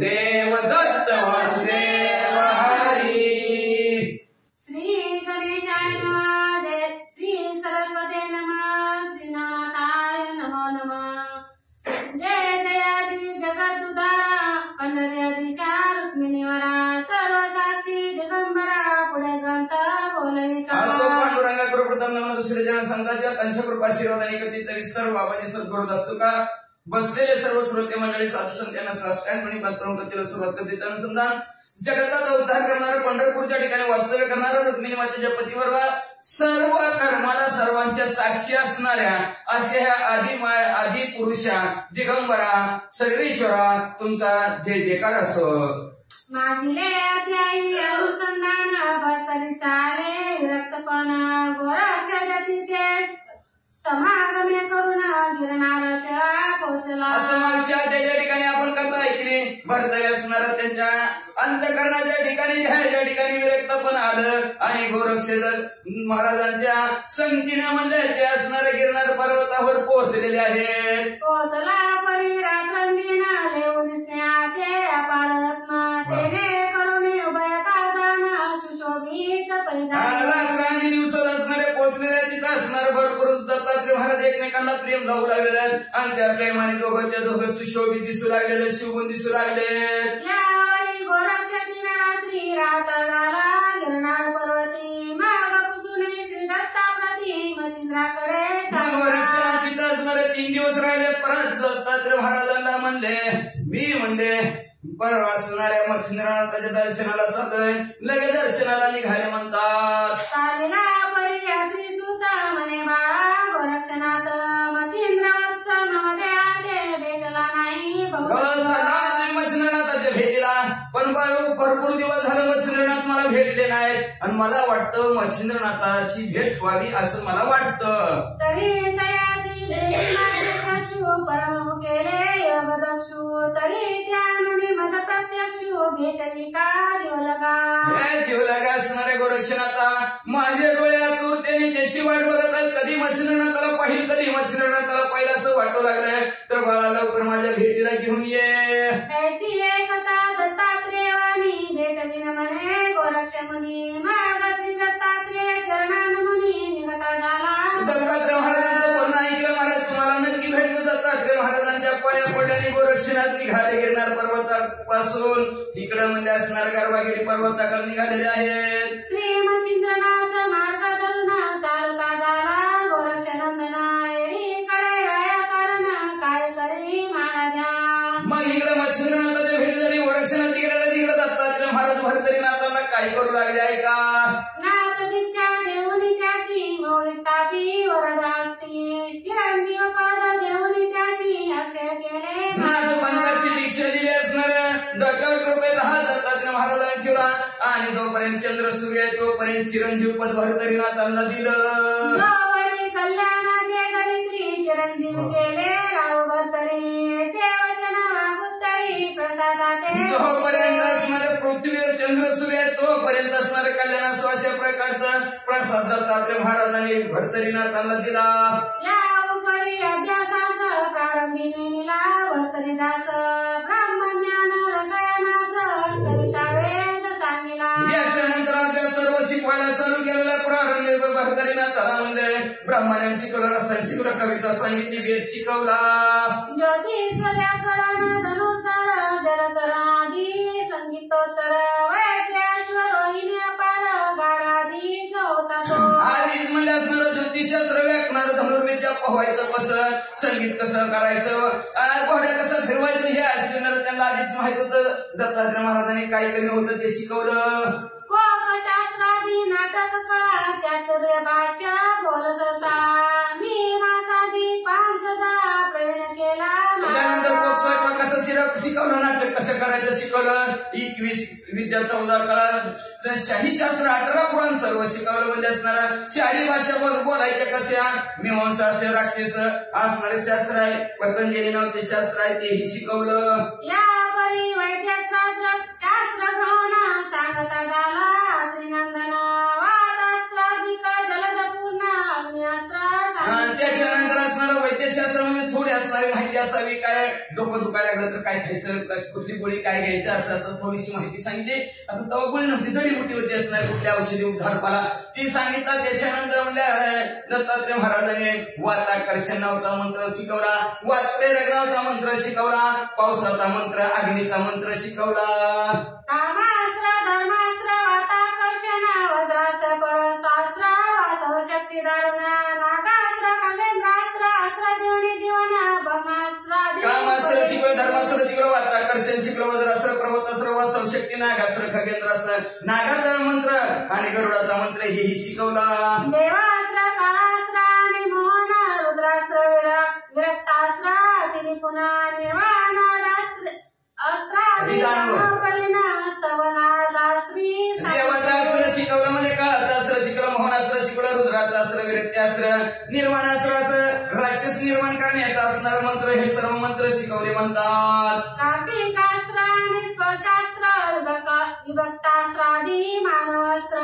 देवदत्त वासुदेव हरी. श्री गणेशाय नमः. श्री सरस्वती नमः. श्री नाथाय नमो नमः. जय जयाजी जगद्दुधारा पंढर्याधीशा रुक्मिणीवरा सर्व साक्षी दिगंबरा पुढे ग्रंथ बोलविता. असो पांडुरंगा कृपप्रथम नमः दुसरे जन संतांच्या त्यांच्या कृपा शिरोधानी कधीचा विस्तार बाबांनी सद्गुरू असतो का. बसलेले सर्व श्रोते मंडळी साधू संतांना साष्टांगपणे पात्रून करतील सुरुवात कधीचं अनुसंधान. जगताचा उद्धार करणारा पंढरपूरच्या ठिकाणी वास्तव्य करणारा रुक्मिणी मातेच्या पतीवर सर्व कर्माला सर्वांच्या साक्षी असणाऱ्या अशा ह्या आदि पुरुषा दिगंबरा सर्वेश्वरा तुमचा जय जयकार असो. माझिले अध्यायी अनुसंधान बसली सारे विरक्तपण गोरक्ष जातीचे समागमे करून गिरणाराच्या पोचला. असं मागच्या त्याच्या ठिकाणी आपण कथा ऐकली. भरतरी असणारा त्यांच्या अंतकरणाच्या ठिकाणी ज्या ठिकाणी विरक्तपण आलं आणि गोरक्ष महाराजांच्या संगतीने म्हणले ते असणारे गिरणार पर्वतावर पोहोचलेले आहेत. पोचला परी रात्रंदीना लेऊन स्नेहाचे अपार रत्न तेने करुणी उभयतादान सुशोभित रात्री दिवसात असणारे पोहोचलेले तिथं असणारे भरपूर दत्तात्रय महाराज एकमेकांना प्रेम लावू लागलेले आहेत आणि त्या प्रेमाने दोघंच्या दोघं सुशोभित दिसू लागलेले शिवून दिसू लागले. यावरी गोरक्ष दिन रात्री रात्र झाला गिरणार पर्वती माग पुसुनी श्री दत्ताप्रती मचिंद्राकडे तिथं असणारे 3 दिवस राहिले. परत दत्तात्रय महाराजांना म्हणले परवा असणाऱ्या मच्छिंद्रनाथाच्या दर्शनाला चाललोय. लगेच दर्शनाला निघाले म्हणतात. चालेला परी यात्री सुता म्हणे बाळा गोरक्षनाथ मच्छिंद्रवत्स मध्ये आले भेटला नाही मच्छिंद्रनाथाच्या भेटीला. पण भरपूर दिवस झालं मच्छिंद्रनाथ मला भेटले नाहीत आणि मला वाटतं मच्छिंद्रनाथाची भेट व्हावी असं मला वाटतं. तरी दयाची दक्षु परम केले योगदक्षु तरी त्यानुनी मद प्रत्यक्षु भेटली का जीवलगा असणाऱ्या गोरक्षनाथा माझ्या डोळ्यातून त्यांनी त्याची वाट बघत आहेत. कधी मच्छिंद्रनाथाला पाहिलं कधी मच्छिंद्रनाथाला पाहिलं असं वाटू लागलंय. तर बाळा लवकर माझ्या भेटीला घेऊन ये. ऐसी एकता दत्तात्रेयानी भेटली न म्हणे गोरक्ष मुनी माग श्री दत्तात्रेय चरणान मुनी निघता झाला. दत्तात्रय महाराजांचं बोलणं ऐकलं. महाराज तुम्हाला नक्की भेटलं. दत्तात्रय महाराजांच्या पाया पडल्याने गोरक्षनाथ निघाले गिरणार पर्वतापासून इकडं म्हणजे असणार गर्भागिरी पर्वताकडे निघालेले आहेत. श्री मच्छिंद्रनाथ मार्ग धरून चालता झाला गोरक्ष नंदना एरीकडे राया कारण काय करी महाराजा. मग इकडे मच्छिंद्रनाथाची भेट झाली. गोरक्षनाथ तिकडे दत्तात्रय महाराज भरतरीनाथांना काय करू लागले आहे का. नाथ दीक्षा देऊनी त्याशी मोळी स्थापी वरदास्ती चिरंजीव पद देऊनी त्याशी अक्षय केले. नाथ पंथाची दीक्षा दिली असणार डॉक्टर कृपेत हा दत्तात्रय महाराजांनी ठेवला आणि जोपर्यंत चंद्र सूर्य आहे तोपर्यंत चिरंजीव पद भरतरीनाथांना दिलं. कल्याणाचे गणित्री चिरंजीव केले राव भरतरी ते वचन उत्तरी प्रसादाते. जोपर्यंत असणारे पृथ्वीवर चंद्र सूर्य आहे तोपर्यंत असणारे कल्याण अशा प्रकारचा प्रसाद दत्तात्रय महाराजांनी भरतरीनाथांना दिला. या उपरी अभ्यासास प्रारंभी नेमिला भरतरीदास ब्रह्मज्ञान रसायनास कविता वेद सांगिला. याच्यानंतर अभ्यास सर्व शिकवायला चालू केलेला. प्रारंभी भरतरीनाथाला म्हणजे ब्रह्मज्ञान शिकवलं रसायन शिकवलं कविता सांगितली वेद शिकवला. ज्योतिष व्याकरण धनुर्धर जलधर आदी संगीतोत्तर वैद्येश्वरोहिणी अपार गाडादी होता तो. आधीच म्हणजे असणारं ज्योतिषशास्त्र व्याकरण धनुर्विद्या पोहायचं कसं संगीत कसं करायचं घोड्या कसं फिरवायचं हे असणार त्यांना आधीच माहित होतं. दत्तात्रय महाराजांनी काय केलं होतं ते शिकवलं. कोकशास्त्रादी नाटक कळा चातुर्य भाषा बोलता मीमासादी पांचदा प्रवीण केला. त्यानंतर स्वयंपाक कसं शिकवलं नाटक कसं करायचं शिकवलं. 21 विद्या 14 कळा शाही शास्त्र 18 पुराण सर्व शिकवलं. म्हणजे असणारा 4 भाषा बोलायच्या कशा मीमांसा असे राक्षस असणारे शास्त्र आहे. पतंजली नावाचे शास्त्र आहे तेही शिकवलं. या परी वैद्यशास्त्र शास्त्र डोकं दुखायला लागलं तर काय खायचं, कुठली गोळी काय घ्यायचं, असं थोडीशी माहिती सांगितली. आता तेव्हा गोळी नव्हती, जडीबुटी होती असणार, कुठल्या औषधी झाडपाला ती सांगितलं. त्याच्यानंतर म्हणल्या दत्तात्रय महाराजांनी वाताकर्षण नावाचा मंत्र शिकवला, वातप्रेरक नावाचा मंत्र शिकवला, पावसाचा मंत्र, अग्नीचा मंत्र शिकवला. कामास्त्र धर्मास्त्र वाताकर्षण वज्रास्त्र परशास्त्र वासव शक्ती दारुणा नागास्त्र खंडेंद्रास्त्र अस्त्र जीवनी जीवन ब्रह्मास्त्र. कामास्त्र शिकवलं, धर्मास्त्र शिकवलं, वाताकर्षण शिकवलं, वज्रास्त्र पर्वतास्त्र वासव शक्ती नागास्त्र खगेंद्रास्त्र नागाचा मंत्र आणि गरुडाचा मंत्र हेही शिकवला. देवास्त्र काळास्त्र आणि मोहन रुद्रास्त्र विरक्तास्त्र अतिनिपुण निर्वाणास्त्र देवास्त्र शिकवलं म्हणजे काळास्त्र शिकवलं, मोहनास्त्र शिकवलं, रुद्राचं अस्त्र, विरक्त्यास्त्र, निर्वाणास्त्र असं राक्षस निर्माण करण्याचा असणारा मंत्र हे सर्व मंत्र शिकवले म्हणतात. कार्तिकास्त्र आणि स्वशास्त्र विभक्तास्त्रादी मानवास्त्र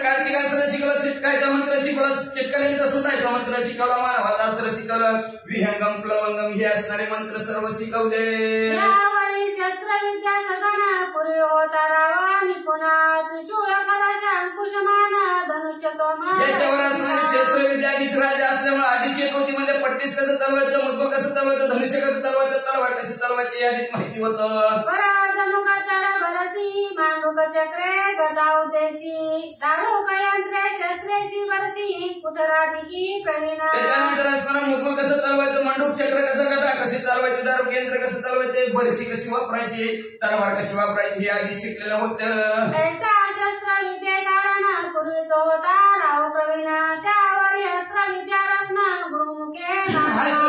कार्तिकास्त्र शिकवलं, चिटकायचा मंत्र शिकवलं, चिटकल्यानंतर सुटायचा मंत्र शिकवला, मानवाचा अस्त्र शिकवलं, विहंगम प्लवंगम हे असणारे मंत्र सर्व शिकवले. शस्त्रविद्या सगना पूर्वी होता रावा निपुणा त्रिशूळ कलश अंकुशमान धनुष्य तोमा. याच्यावर असणारी शस्त्रविद्या आधीच राजा असल्यामुळे आधीची होती म्हणजे पट्टीस कसं चालवायचं, मुद्दो कसं चालवायचं, धनुष्य कसं चालवायचं, तलवार कशी चालवायची आधीच माहिती होतं. भरती मांडुक चक्रे गदा उद्देशी दारुक यंत्रे शस्त्रेशी वरची कुठराधिकी प्रवीण. त्याच्यानंतर असणारा मुद्दो कसं चालवायचं, मांडूक चक्र कसं, गदा कशी चालवायची, दारुक यंत्र कसं चालवायचे, बरची कशी वापरायची, तलवार कशी वापरायची हे आधी शिकलेलं होतं. ऐसा शस्त्र विद्येकारणा पूर्वी तो होता राव प्रवीण त्यावर अस्त्र विद्या रत्न गुरुमुखे.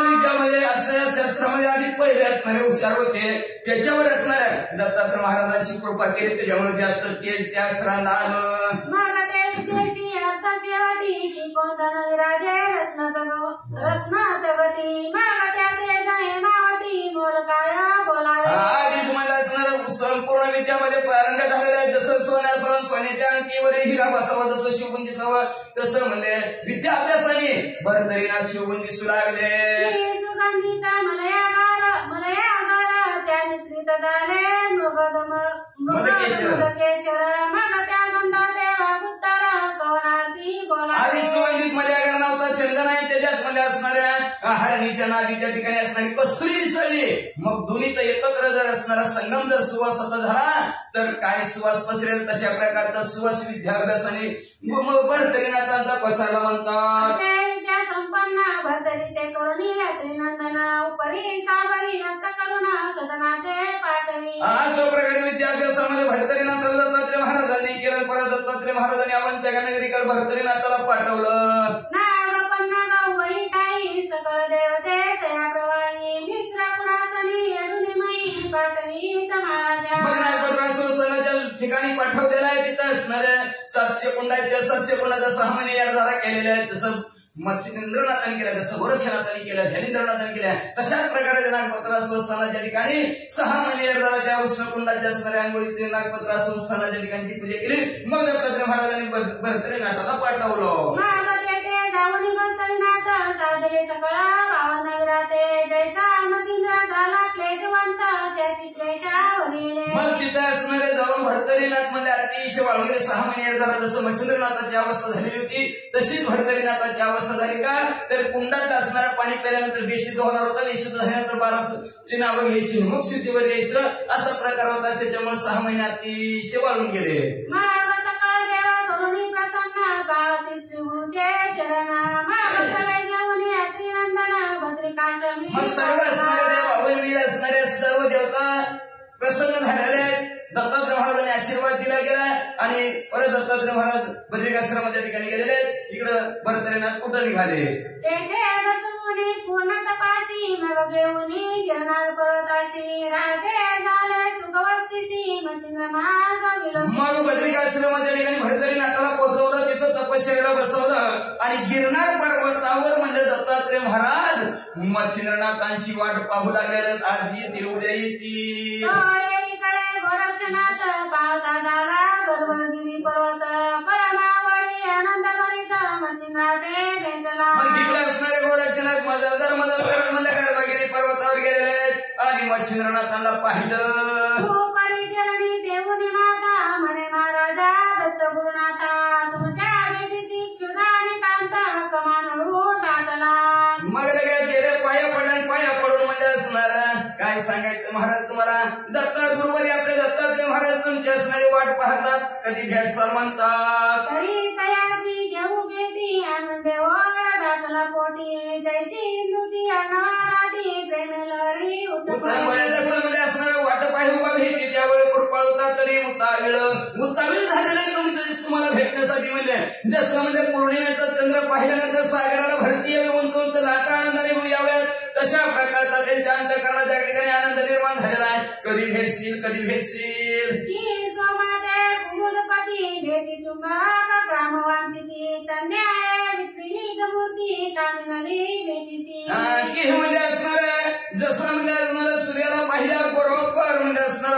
विद्यामध्ये असं शस्त्रामध्ये आधी पहिले असणारे हुशार होते, त्याच्यावर असणाऱ्या दत्तात्रय महाराजांची कृपा केली, त्याच्यामुळे जास्त तेज त्या अस्त्राला आलं. मग ते विद्येशी अर्थशिवादी कोणता विराजे रत्न तगती मग त्या ते मावती बोल काय बोलावे. आधीच मला असणारं संपूर्ण विद्यामध्ये पारंगत झालेलं आहे. जसं सोन्यासह सोन्याच्या अंकीवर हिरा बसावा, जसं शिवबुंदी दिसावं तसं म्हणजे विद्या अभ्यासाने भरतरीनाथ शिवबुंदी दिसू लागले. सुगंधित मलयागार त्या मिश्रित झाले मृगकेशर मग त्या गंधा देवा उत्तर कवनार्थी बोला. आधी सुगंधित मलयागार नावाचा चंदन आहे, त्याच्यात मध्ये असणाऱ्या हरणीच्या नाभीच्या ठिकाणी असणारी कस्तुरी दिसली. मग दोन्हीचा एकत्र जर असणारा संगम जर सुवास झाला तर काय सुवास पसरेल, तशा प्रकारचा सुवास विद्याभ्यासाने भरतरीनाथांचा पसरला म्हणतात. विद्या संपन्न भरतरी ते करुणी त्रिनंदन उपरी सावरी नंत करुणा सदनाचे पाठवी. अशा प्रकारे विद्याभ्यासामध्ये भरतरीनाथ दत्तात्रय महाराजांनी केलं. परत दत्तात्रय महाराजांनी आपण त्या नगरीकर भरतरीनाथाला पाठवलं. नाग वैटाई सकळ देवते तया प्रवाही मित्र कुणासनी येडुनिमयी पाठवी महाराजा. ठिकाणी पाठवलेला आहे. तिथं असणाऱ्या 700 कुंड आहेत, त्या 700 कुंडाचा 6 महिने यारधारा केलेल्या आहेत. जसं मत्स्येंद्रनाथांनी केल्या, जसं गोरक्षनाथांनी केल्या, झनींद्रनाथांनी केल्या, तशाच प्रकारे नागपत्रा संस्थानाच्या ठिकाणी 6 महिने यारधारा त्या उष्णकुंडाच्या असणाऱ्या आंघोळीचे नागपत्रा संस्थानाच्या ठिकाणी पूजा केली. मग दत्तात्रय महाराजांनी भरतरीनाथाला पाठवलं. जाऊनी भरतरीनाथ साधले सकळा भावनगराते जैसा मचिंद्र झाला क्लेशवंत त्याची क्लेशावरीले. मग तिथे असणारे जाऊन भरतरीनाथ मध्ये अतिशय वाळून 6 महिने झाला. जसं मच्छिंद्रनाथाची अवस्था झालेली होती तशीच भरतरीनाथाची अवस्था झाली. का तर कुंडात असणारं पाणी प्याल्यानंतर बेशुद्ध होणार होता, बेशुद्ध झाल्यानंतर 12ची नावं घ्यायची, मग शुद्धीवर यायचं, असा प्रकार होता. त्याच्यामुळे 6 महिने अतिशय वाळून गेले. सकाळ देवा करुणी प्रसन्न पावती श्रीगुरुचे शरण मग सर्व असणारे देव अवलंबी असणाऱ्या सर्व देवता प्रसन्न झालेले आहेत. दत्तात्रय महाराजांनी आशीर्वाद दिला गेला आणि परत दत्तात्रय महाराज बद्रिकाश्रमाच्या ठिकाणी गेलेले आहेत. इकडं भरतरीनाथ कुठं निघाले. पूर्ण तपाशी मग घेऊन गिरणार पर्वताशी राहते झाले सुखवस्थिती मचिंद्र मार्ग विलो. मग बद्रिकाश्रमाच्या ठिकाणी भरतरीनाथाला पोहोचवलं, तिथं तपश्चर्याला बसवलं आणि गिरनार पर्वतावर म्हणजे दत्तात्रय महाराज मच्छिंद्रनाथांची वाट पाहू लागले. आज येतील, उद्या येतील. गोरक्षनाथ पाहता झाला गर्भगिरी पर्वत परमावळी आनंद करीत मच्छिंद्राचे भेटला. मग इकडे असणारे गोरक्षनाथ मजलदार गर्भगिरी पर्वतावर गेलेले आहेत आणि मच्छिंद्रनाथांना पाहिलं. चरणी देऊनी माता म्हणे महाराजा दत्त गुरुनाथा तुमच्या भेटीची क्षुधा आणि कांता कमानवरून दाटला. मग लगेच गेले पाया पडून म्हणजे असणार काय सांगायचं महाराज तुम्हाला. दत्ता गुरुवारी आपले दत्तात्रय महाराज तुमची असणारी वाट पाहतात कधी भेटसाल म्हणतात. तरी तयाची घेऊ भेटी आनंद ओढ दाटला पोटी जैसी हिंदूची अण्णागाठी प्रेमेलरी जसं म्हणजे असणार वाट पाहि उभा भेटीच्या वेळी कृपाळता तरी उतावीळ झालेलं तुमचं तुम्हाला भेटण्यासाठी म्हणजे जसं म्हणजे पौर्णिमेचा चंद्र पाहिल्यानंतर सागराला भरती यावी उंच उंच लाटा आनंदाने याव्यात तशा प्रकारचा त्यांच्या अंतःकरणाच्या ठिकाणी आनंद निर्माण झालेला आहे. कधी भेटशील भेटी चुंबक ग्रामवांचिती कन्या विक्री मूर्ती कामिनली भेटीशी की म्हणजे असणार जसं म्हणजे असणार सूर्याला पाहिल्या बरोबर म्हणजे असणार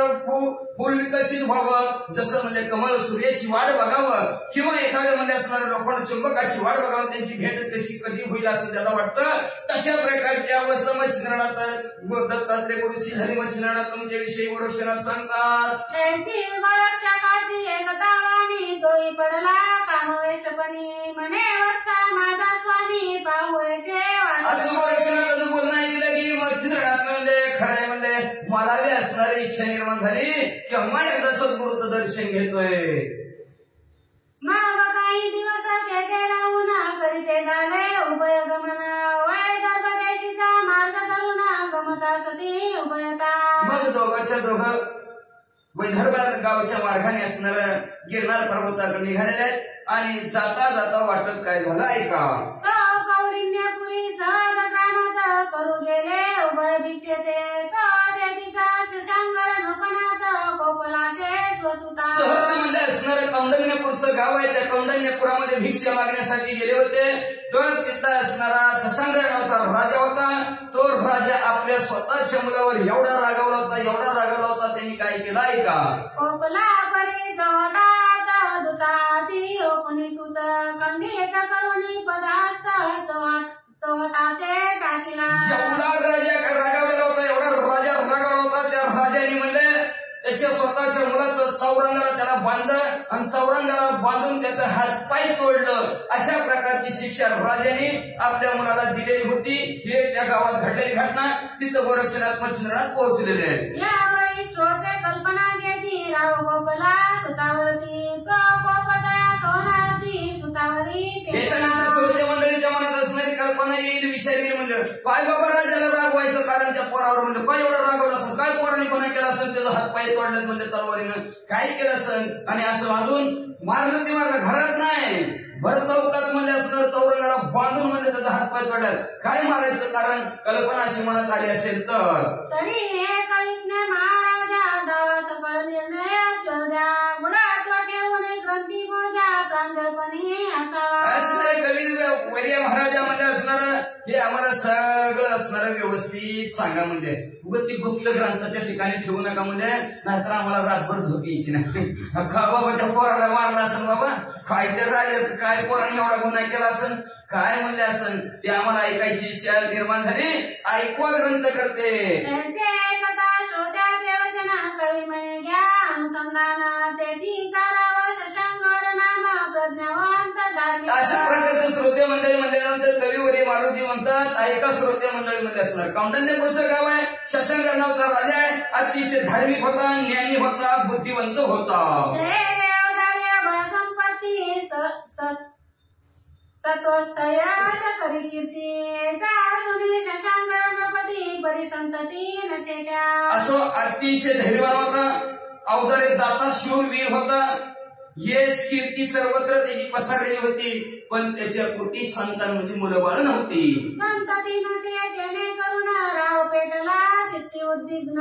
फुल विकसित व्हावं जसं म्हणजे कमळ सूर्याची वाट बघावं किंवा एखाद्या म्हणजे असणार लोखंड चुंबकाची वाट बघावं त्यांची भेट कशी कधी होईल असं त्याला वाटतं. तशा प्रकारची अवस्था मच्छिंद्रनाथ दत्तात्रय गुरुची झाली. मच्छिंद्रनाथ तुमच्या विषयी गोरक्षनाथ सांगतात. ऐसी गोरक्षकाची एकता वाणी तोही पडला कामवेशपणी म्हणे वत्ता माझा स्वामी पाहुयचे असं गोरक्षनाथ बोलणं ऐकलं की मच्छिंद्रनाथ म्हणजे खरंय म्हणजे मला बी असणारी इच्छा निर्माण झाली की अम्मा एकदा सद्गुरूचं दर्शन घेतोय. मग काही दिवस तेथे राहून करीते झाले उभय गमन वय गर्भदेशीचा मार्ग धरून गमता सती उभयता. मग दोघं वैदर्भ गावच्या मार्गाने असणार गिरनार पर्वताकडे निघालेले आहेत आणि जाता जाता वाटत काय झालं ऐका. कौंडिन्यपुरी सहज ग्रामात करू गेले उभय भिक्षेते शशांकर नृपनाथ कोपलाचे स्वसुता. सहज म्हणजे असणार कौंडण्यपूरचं गाव आहे त्या कौंडण्यपुरामध्ये भिक्षा मागण्यासाठी गेले होते. तर तिथं असणारा शशांकर नावाचा राजा होता. तो राजा आपल्या स्वतःच्या मुलावर एवढा रागावला होता त्यांनी काय केलं ऐका. कोपला परी जोडात दुताती ओपनी सुत खंडित करुणी पदार्थ चोटाते टाकीला. एवढा राजा रागावलेला होता त्या राजाने म्हणजे त्याच्या स्वतःच्या मुलाचं चौरंगाला त्याला बांधलं आणि चौरंगाला बांधून त्याचा हात पाय तोडलं. अशा प्रकारची शिक्षा राजाने आपल्या मुलाला दिलेली होती. हे त्या गावात घडलेली घटना. तिथं गोरक्षनाथ मच्छिंद्रनाथ पोहोचलेले आहेत. यावेळी श्रोते कल्पना घेती राव गोपला सुतावरती कोपतया कोणाची सुतावरी. त्याच्यानंतर श्रोते मंडळीच्या मनात असणारी कल्पना येईल विचारली म्हणजे काय बाबा राजाला रागवायचं कारण त्या पोरावर म्हणजे काय एवढं रागवलं असं काय पोराने कोणा केलं असेल त्याचा हात पाय तोडल्यात म्हणजे तलवारीनं काय केलं असेल आणि असं वाजून मारलं ते मारलं घरात नाही भर चौकात म्हणजे असणार चौरंगाला बांधून म्हणजे त्याचा हात पाय तोडल्यात. काय मारायचं कारण कल्पना अशी मनात आली असेल तर तरी हे कलिज्ञ महाराजा दावा सकळ निर्णय ग्रंथी मोजा प्रांजळपणी असावा. असणार वैर्य महाराजा म्हणजे असणार हे आम्हाला सगळं असणार व्यवस्थित सांगा म्हणजे ती गुप्त ग्रंथाच्या ठिकाणी ठेवू नका म्हणजे नाहीतर आम्हाला रातभर झोप यायची नाही. का बाबा त्या पोराला मारला असेल बाबा काय ते राजा काय पोराने एवढा गुन्हा केला असेल काय म्हणले असेल ते आम्हाला ऐकायची इच्छा निर्माण झाली. ऐकवा ग्रंथ करते श्रोत्याचे वचन कवी म्हणे घ्या अनुसंधान तेथी चालावं शशांकर नाम प्रज्ञावंत धार्मिक. अशा प्रकारचे श्रोते मंडळी म्हणल्यानंतर कवीवरी मारुजी म्हणतात ऐका श्रोते मंडळी मध्ये असणार. कौंडण्यपूरचं गाव आहे. शशांकर नावाचा राजा आहे. अतिशय धार्मिक होता ज्ञानी होता बुद्धिवंत होता. संपत्ती सत्वस्थयश करी कीर्ती सुनी शशांकर नृपती बरी संतती नसे त्या. असो अतिशय धैर्यवान होता. अवतारे दाता शूरवीर होता. यश कीर्ती सर्वत्र त्याची पसरलेली होती पण त्याच्या पोटी संतान म्हणजे मुलं बाळ नव्हती. संतती नसे त्याने करून राव पेटला चित्ती उद्विग्न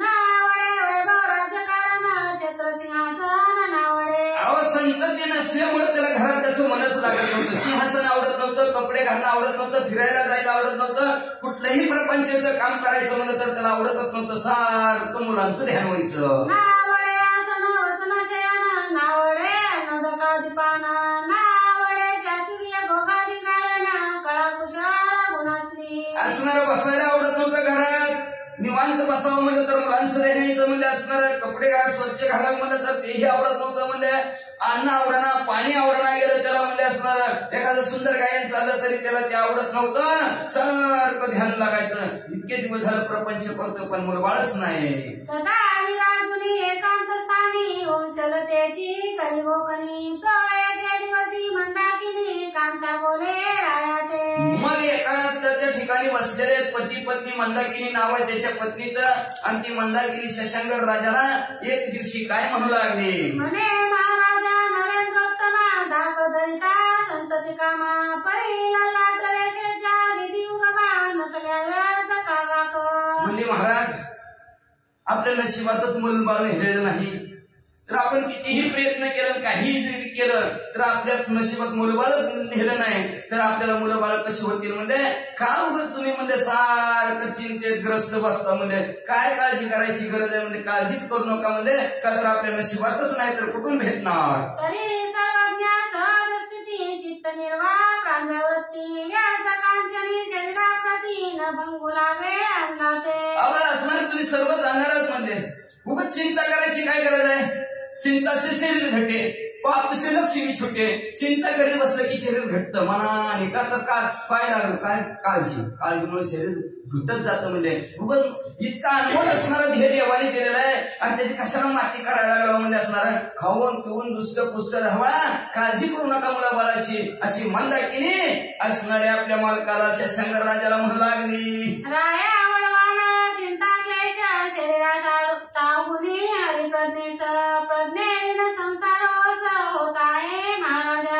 नावडे वैभव राजकारण छत्र सिंहासन नावडे. अहो संतती नसल्यामुळे त्याला घरात त्याचं मनच लागत नव्हतं. सिंहासन आवडत नव्हतं. कपडे घालणं आवडत नव्हतं. फिरायला जायला आवडत नव्हतं. कुठलंही प्रपंचाचं काम करायचं म्हणलं तर त्याला आवडतच नव्हतं. सारखं मुलांचं ध्यान व्हायचं. नावडे आसन वसन शयन नावडे नदकादिपान नावडे असणारं बसायला आवडत नव्हतं घरात, निवांत बसावं म्हणलं तर मुलांचं न्यायचं म्हणजे असणार, कपडे स्वच्छ घालावं म्हणलं तर तेही आवडत नव्हतं, म्हणजे अन्न आवडना, पाणी आवडना गेलं त्याला म्हणजे असणार, एखादं सुंदर गायन चाललं तरी त्याला ते आवडत नव्हतं, सारखं ध्यान लागायचं. इतके दिवस झालं प्रपंच करतो पण मुलबाळच नाही. सदा विराजुनी एकांत स्थानी औषलतेची करी गोकणी, तो एके दिवशी मंदाकिनी कांता बोले रायाते. मग एकांताच्या ठिकाणी बसलेले पती पत्नी, मंदाकिनी नाव आहे त्याच्या पत्नीचं, आणि ती मंदाकिनी शशांकर राजाला एक दिवशी काय म्हणू लागली, म्हणे महाराजा नरेंद्रोत्तमा दाखवता संतती कामा पहिला लाटरेशेच्या विधी उगमा नसल्या व्यर्थ कागाक. म्हणजे महाराज आपल्या नशिबातच मुलबाळ नेलेलं नाही, तर आपण कितीही प्रयत्न केला, काहीही जरी केलं तर आपल्या नशिबात मुलबाळच नेलं नाही, तर आपल्याला मुलं बाळ कशी होतील, म्हणजे का उगाच तुम्ही म्हणजे सारखं चिंतेत ग्रस्त बसता, म्हणजे काय काळजी करायची गरज आहे, म्हणजे काळजीच करू नका, म्हणजे का तर आपल्या नशिबातच नाही तर कुठून भेटणार. तरी सर्वज्ञ सहज स्थिती चित्त निर्वाह प्राणवृत्ती व्यर्थ कांचनी शरीराप्रती न भंगू लागे अंगाते. आम्हाला असणार तुम्ही सर्व जाणारच, म्हणजे उगाच चिंता करायची काय गरज आहे. चिंता से शरीर घटे, पाप से लक्ष्मी छुटे. चिंता करीत बसलं की शरीर घटतं मनाने, का तर काय लागलं, काय काळजीमुळे शरीर घटत जातं, म्हणजे उगाच इतका अनुभव असणारा ध्येय देवाने दिलेला आहे, आणि त्याची कशाला माती करायला लागला म्हणजे असणार, खाऊन पिऊन दुष्ट पुष्ट राहावा, काळजी करू नका मुला बाळाची, अशी मंदाकिनी असणाऱ्या आपल्या मालकाला शशांकर राजाला म्हणू लागली. राया वळवान चिंता क्लेश शरीरा सावुनी हरिप्रज्ञेस प्रज्ञेन संसार होत आहे महाराजा.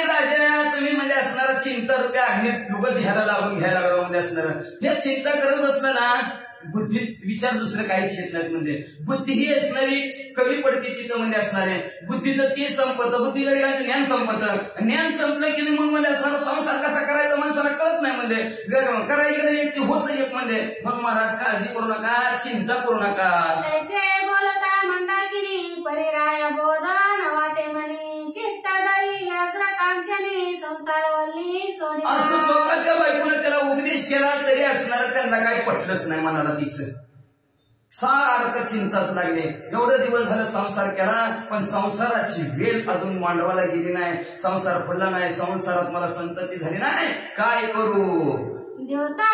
राजा तुम्ही म्हणजे असणार चिंता रुपया अग्नीत डुबत घ्यायला लागलो म्हणजे असणार, हे चिंता करत बसलं ना बुद्धीत विचार दुसरं काहीच येत नाही, म्हणजे बुद्धी ही असणारी कमी पडते तिथं म्हणजे असणारे, बुद्धीचं ते संपत, बुद्धीकडे ज्ञान संपत, ज्ञान संपलं की मग म्हणजे असणार संसार कसा करायचा माणसाला कळत नाही, म्हणजे करायला एक होत एक, म्हणजे मग महाराज काळजी करू नका, चिंता करू नका. ऐसे बोलता मंदाकिनी परिराय बोधन वाटे म्हणी चित्त दरी व्यग्र कांचनी संसारवल्ली सोडी. असं स्वतःच्या बायकोने त्याला उपदेश केला तरी असणार त्यांना काही पटलंच नाही मनाला तिचं, सारखं चिंताच लागली. एवढे दिवस झालं संसार केला पण संसाराची वेळ अजून मांडवाला गेली नाही, संसार फुलला नाही, संसारात मला संतती झाली नाही, काय करू. दिवसा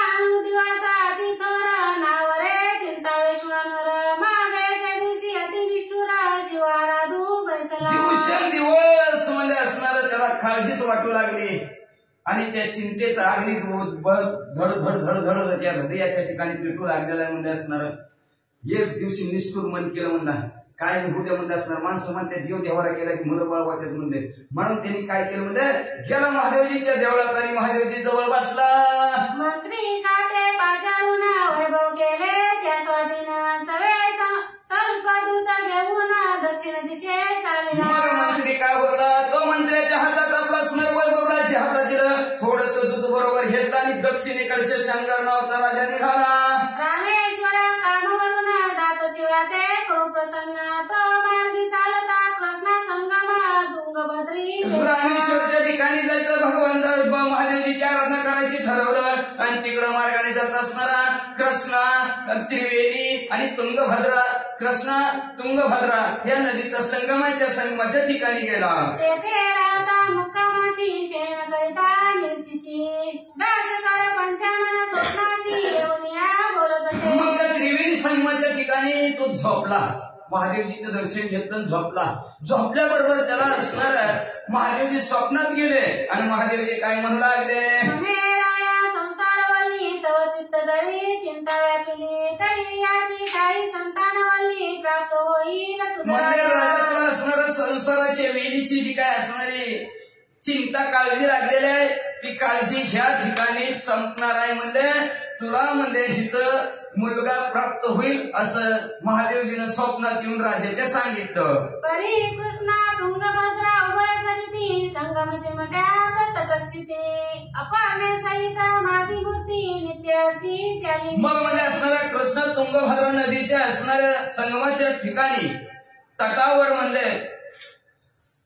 अतिथोर नावरे चिंतावेश्वर मागे त्या दिवशी अति विष्णुरा शिवाराधू बैसला. दिवसेंदिवस म्हणजे असणार त्याला काळजीच वाटू लागली, आणि त्या चिंतेचा अग्नीच धड धड धड धड त्या हृदयाच्या ठिकाणी पेटू लागलेला आहे म्हणजे असणार. एक दिवशी निष्ठुर मन केलं म्हणणार, काय होत्या म्हणजे असणार, माणसं म्हणते देव देवारा केला की मुलं बाळ वाटत म्हणते, म्हणून त्यांनी काय केलं म्हणजे गेला महादेवजीच्या देवळात आणि महादेवजी जवळ बसला. मंत्री काते पाचारून वैभव केले त्या स्वाधीन सवे सर्पदूत घेऊन दक्षिण दिशेत आलेला. मग मंत्री काय होता, तो मंत्र्याच्या हातात आपला स्मर वैभवराच्या हातात दिलं, थोडस दूध बरोबर घेतलं आणि दक्षिणेकडे शशांकर नावाचा राजा निघाला. रामेश्वर कामवरून दात शिवाते करू प्रसन्न तो मार्गी चालता कृष्णा संगमा तुंगभद्री. रामेश्वरच्या ठिकाणी जायचं, भगवान महादेवजीची आराधना करायची ठरवलं, आणि तिकडं मार्गाने जात असणारा कृष्णा, त्रिवेणी आणि तुंगभद्रा, कृष्णा तुंगभद्रा या नदीचा संगम आहे, त्या संगमाच्या ठिकाणी गेला. तेथे राहता मुक्कामाची शेण करिता निर्शिशी दर्शकर पंचानन स्वप्नाची येऊन या बोलत असे. मग त्या त्रिवेणी संगमाच्या ठिकाणी तो झोपला, महादेवजीचं दर्शन घेतलं, झोपल्याबरोबर त्याला असणार महादेवजी स्वप्नात गेले, आणि महादेवजी काय म्हणू लागले, संसारवल्ली तव चित्त धरी चिंता व्यापिली तरी याची काही संतानवल्ली प्राप्त होईल तुला असणार संसाराच्या वेलीची जी काय असणारी चिंता काळजी लागलेली आहे, ती काळजी ह्या ठिकाणी संपणार आहे, म्हणजे तुला म्हणजे इथं मुलगा प्राप्त होईल असं महादेवजीनं स्वप्नात येऊन राजाच्या सांगितलं. परी कृष्णा तुंगभद्रा उभय सरिती संगमचे मट्यात तटक्षिते अपाने सहित माझी बुद्धी नित्याची त्याली. मग म्हणजे असणाऱ्या कृष्णा तुंगभद्रा नदीच्या असणाऱ्या संगमाच्या ठिकाणी तटावर म्हणले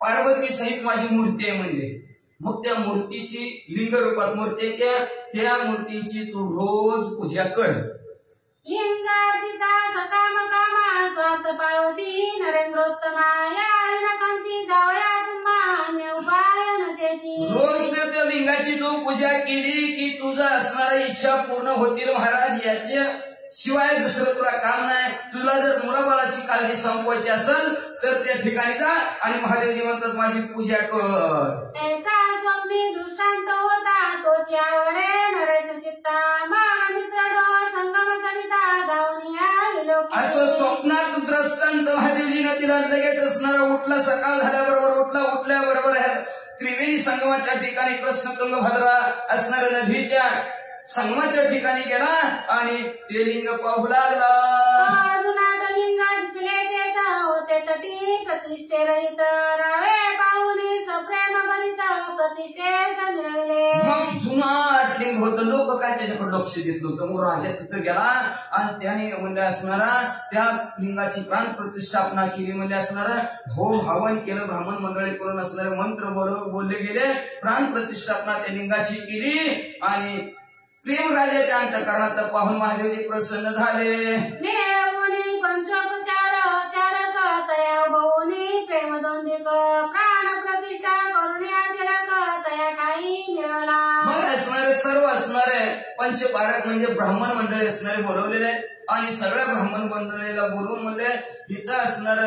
पार्वती सहित माझी मूर्ती आहे, म्हणजे मग त्या मूर्तीची लिंग रूपात मूर्ती त्या त्या मूर्तीची तू रोज पूजा कर. लिंगार्चिता सकाम कामा स्वार्थ पाळोसी नरेंद्रोत्तमा या नकांती जावया तुम्हा अन्य उपाय नसेची. रोज त्या लिंगाची तू पूजा केली की तुझं असणाऱ्या इच्छा पूर्ण होतील महाराज. याच्या शिवाय दुसरं तुला काम नाही. तुला जर मुलाबाळाची काळजी संपवायची असेल तर त्या ठिकाणी जा आणि महादेवजी म्हणतात माझी पूजा कर. ऐसा स्वप्नी दृष्टांत होता तोची आवडे नरेश चित्ता महामित्र संगम सविता धावनिया विलोकी. असं स्वप्नात दृष्टांत महादेवजीनं तिला लगेच असणारा उठला. सकाळ झाल्याबरोबर उठल्याबरोबर त्रिवेणी संगमाच्या ठिकाणी कृष्ण तुंगभद्रा असणाऱ्या नदीच्या संगमाच्या ठिकाणी गेला आणि ते लिंग पाहू लागला. अजुनात लिंगा दिसले तेथ होते तटी प्रतिष्ठे रहित रावे पाहुनी सप्रेम बलित प्रतिष्ठेत मिळविले. मग जुनाट लिंग होतं. लोक काय त्याच्याकडे लक्ष देत नव्हतं. मग राजा तिथं गेला आणि त्याने म्हणजे असणारा त्या लिंगाची प्राण प्रतिष्ठापना केली. म्हणजे असणारा होम हवन केलं. ब्राह्मण मंडळी करून असणारे मंत्र बोलले गेले. प्राण प्रतिष्ठापना त्या लिंगाची केली आणि प्रेम राजाच्या अंतःकरणात पाहून महादेवजी प्रसन्न झाले. नेवनी पंचोपचार चारक तया भवनी प्रेम दोंदिक प्राण प्रतिष्ठा करुण्या जलक तया काही मिळाला. मग असणारे पंचपारक म्हणजे ब्राह्मण मंडळी असणारे बोलवलेले आणि सगळ्या ब्राह्मण मंडळीला बोलवून म्हणले इथं असणार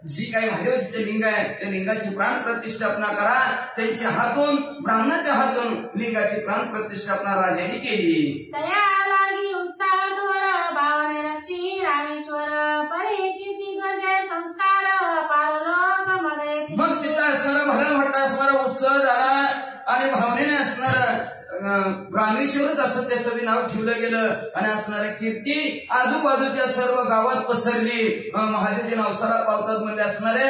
जी काही महादेवचे लिंग आहे त्या लिंगाची प्राण प्रतिष्ठापना करा. त्यांच्या हातून ब्राह्मणाच्या हातून लिंगाची प्राण प्रतिष्ठापना राजाने केली. तया लागी उत्साह तोर भावने रक्षी रामेश्वर परी किती गजे संस्कार पारलोक मगे. मग तिथं असणारा भरण भट्ट असणारा उत्सव झाला आणि भावनेने असणारा रामेश्वरच असं त्याचं बी नाव ठेवलं गेलं आणि असणाऱ्या कीर्ती आजूबाजूच्या सर्व गावात पसरली. महादेवजी नवसाला पावतात म्हणजे असणारे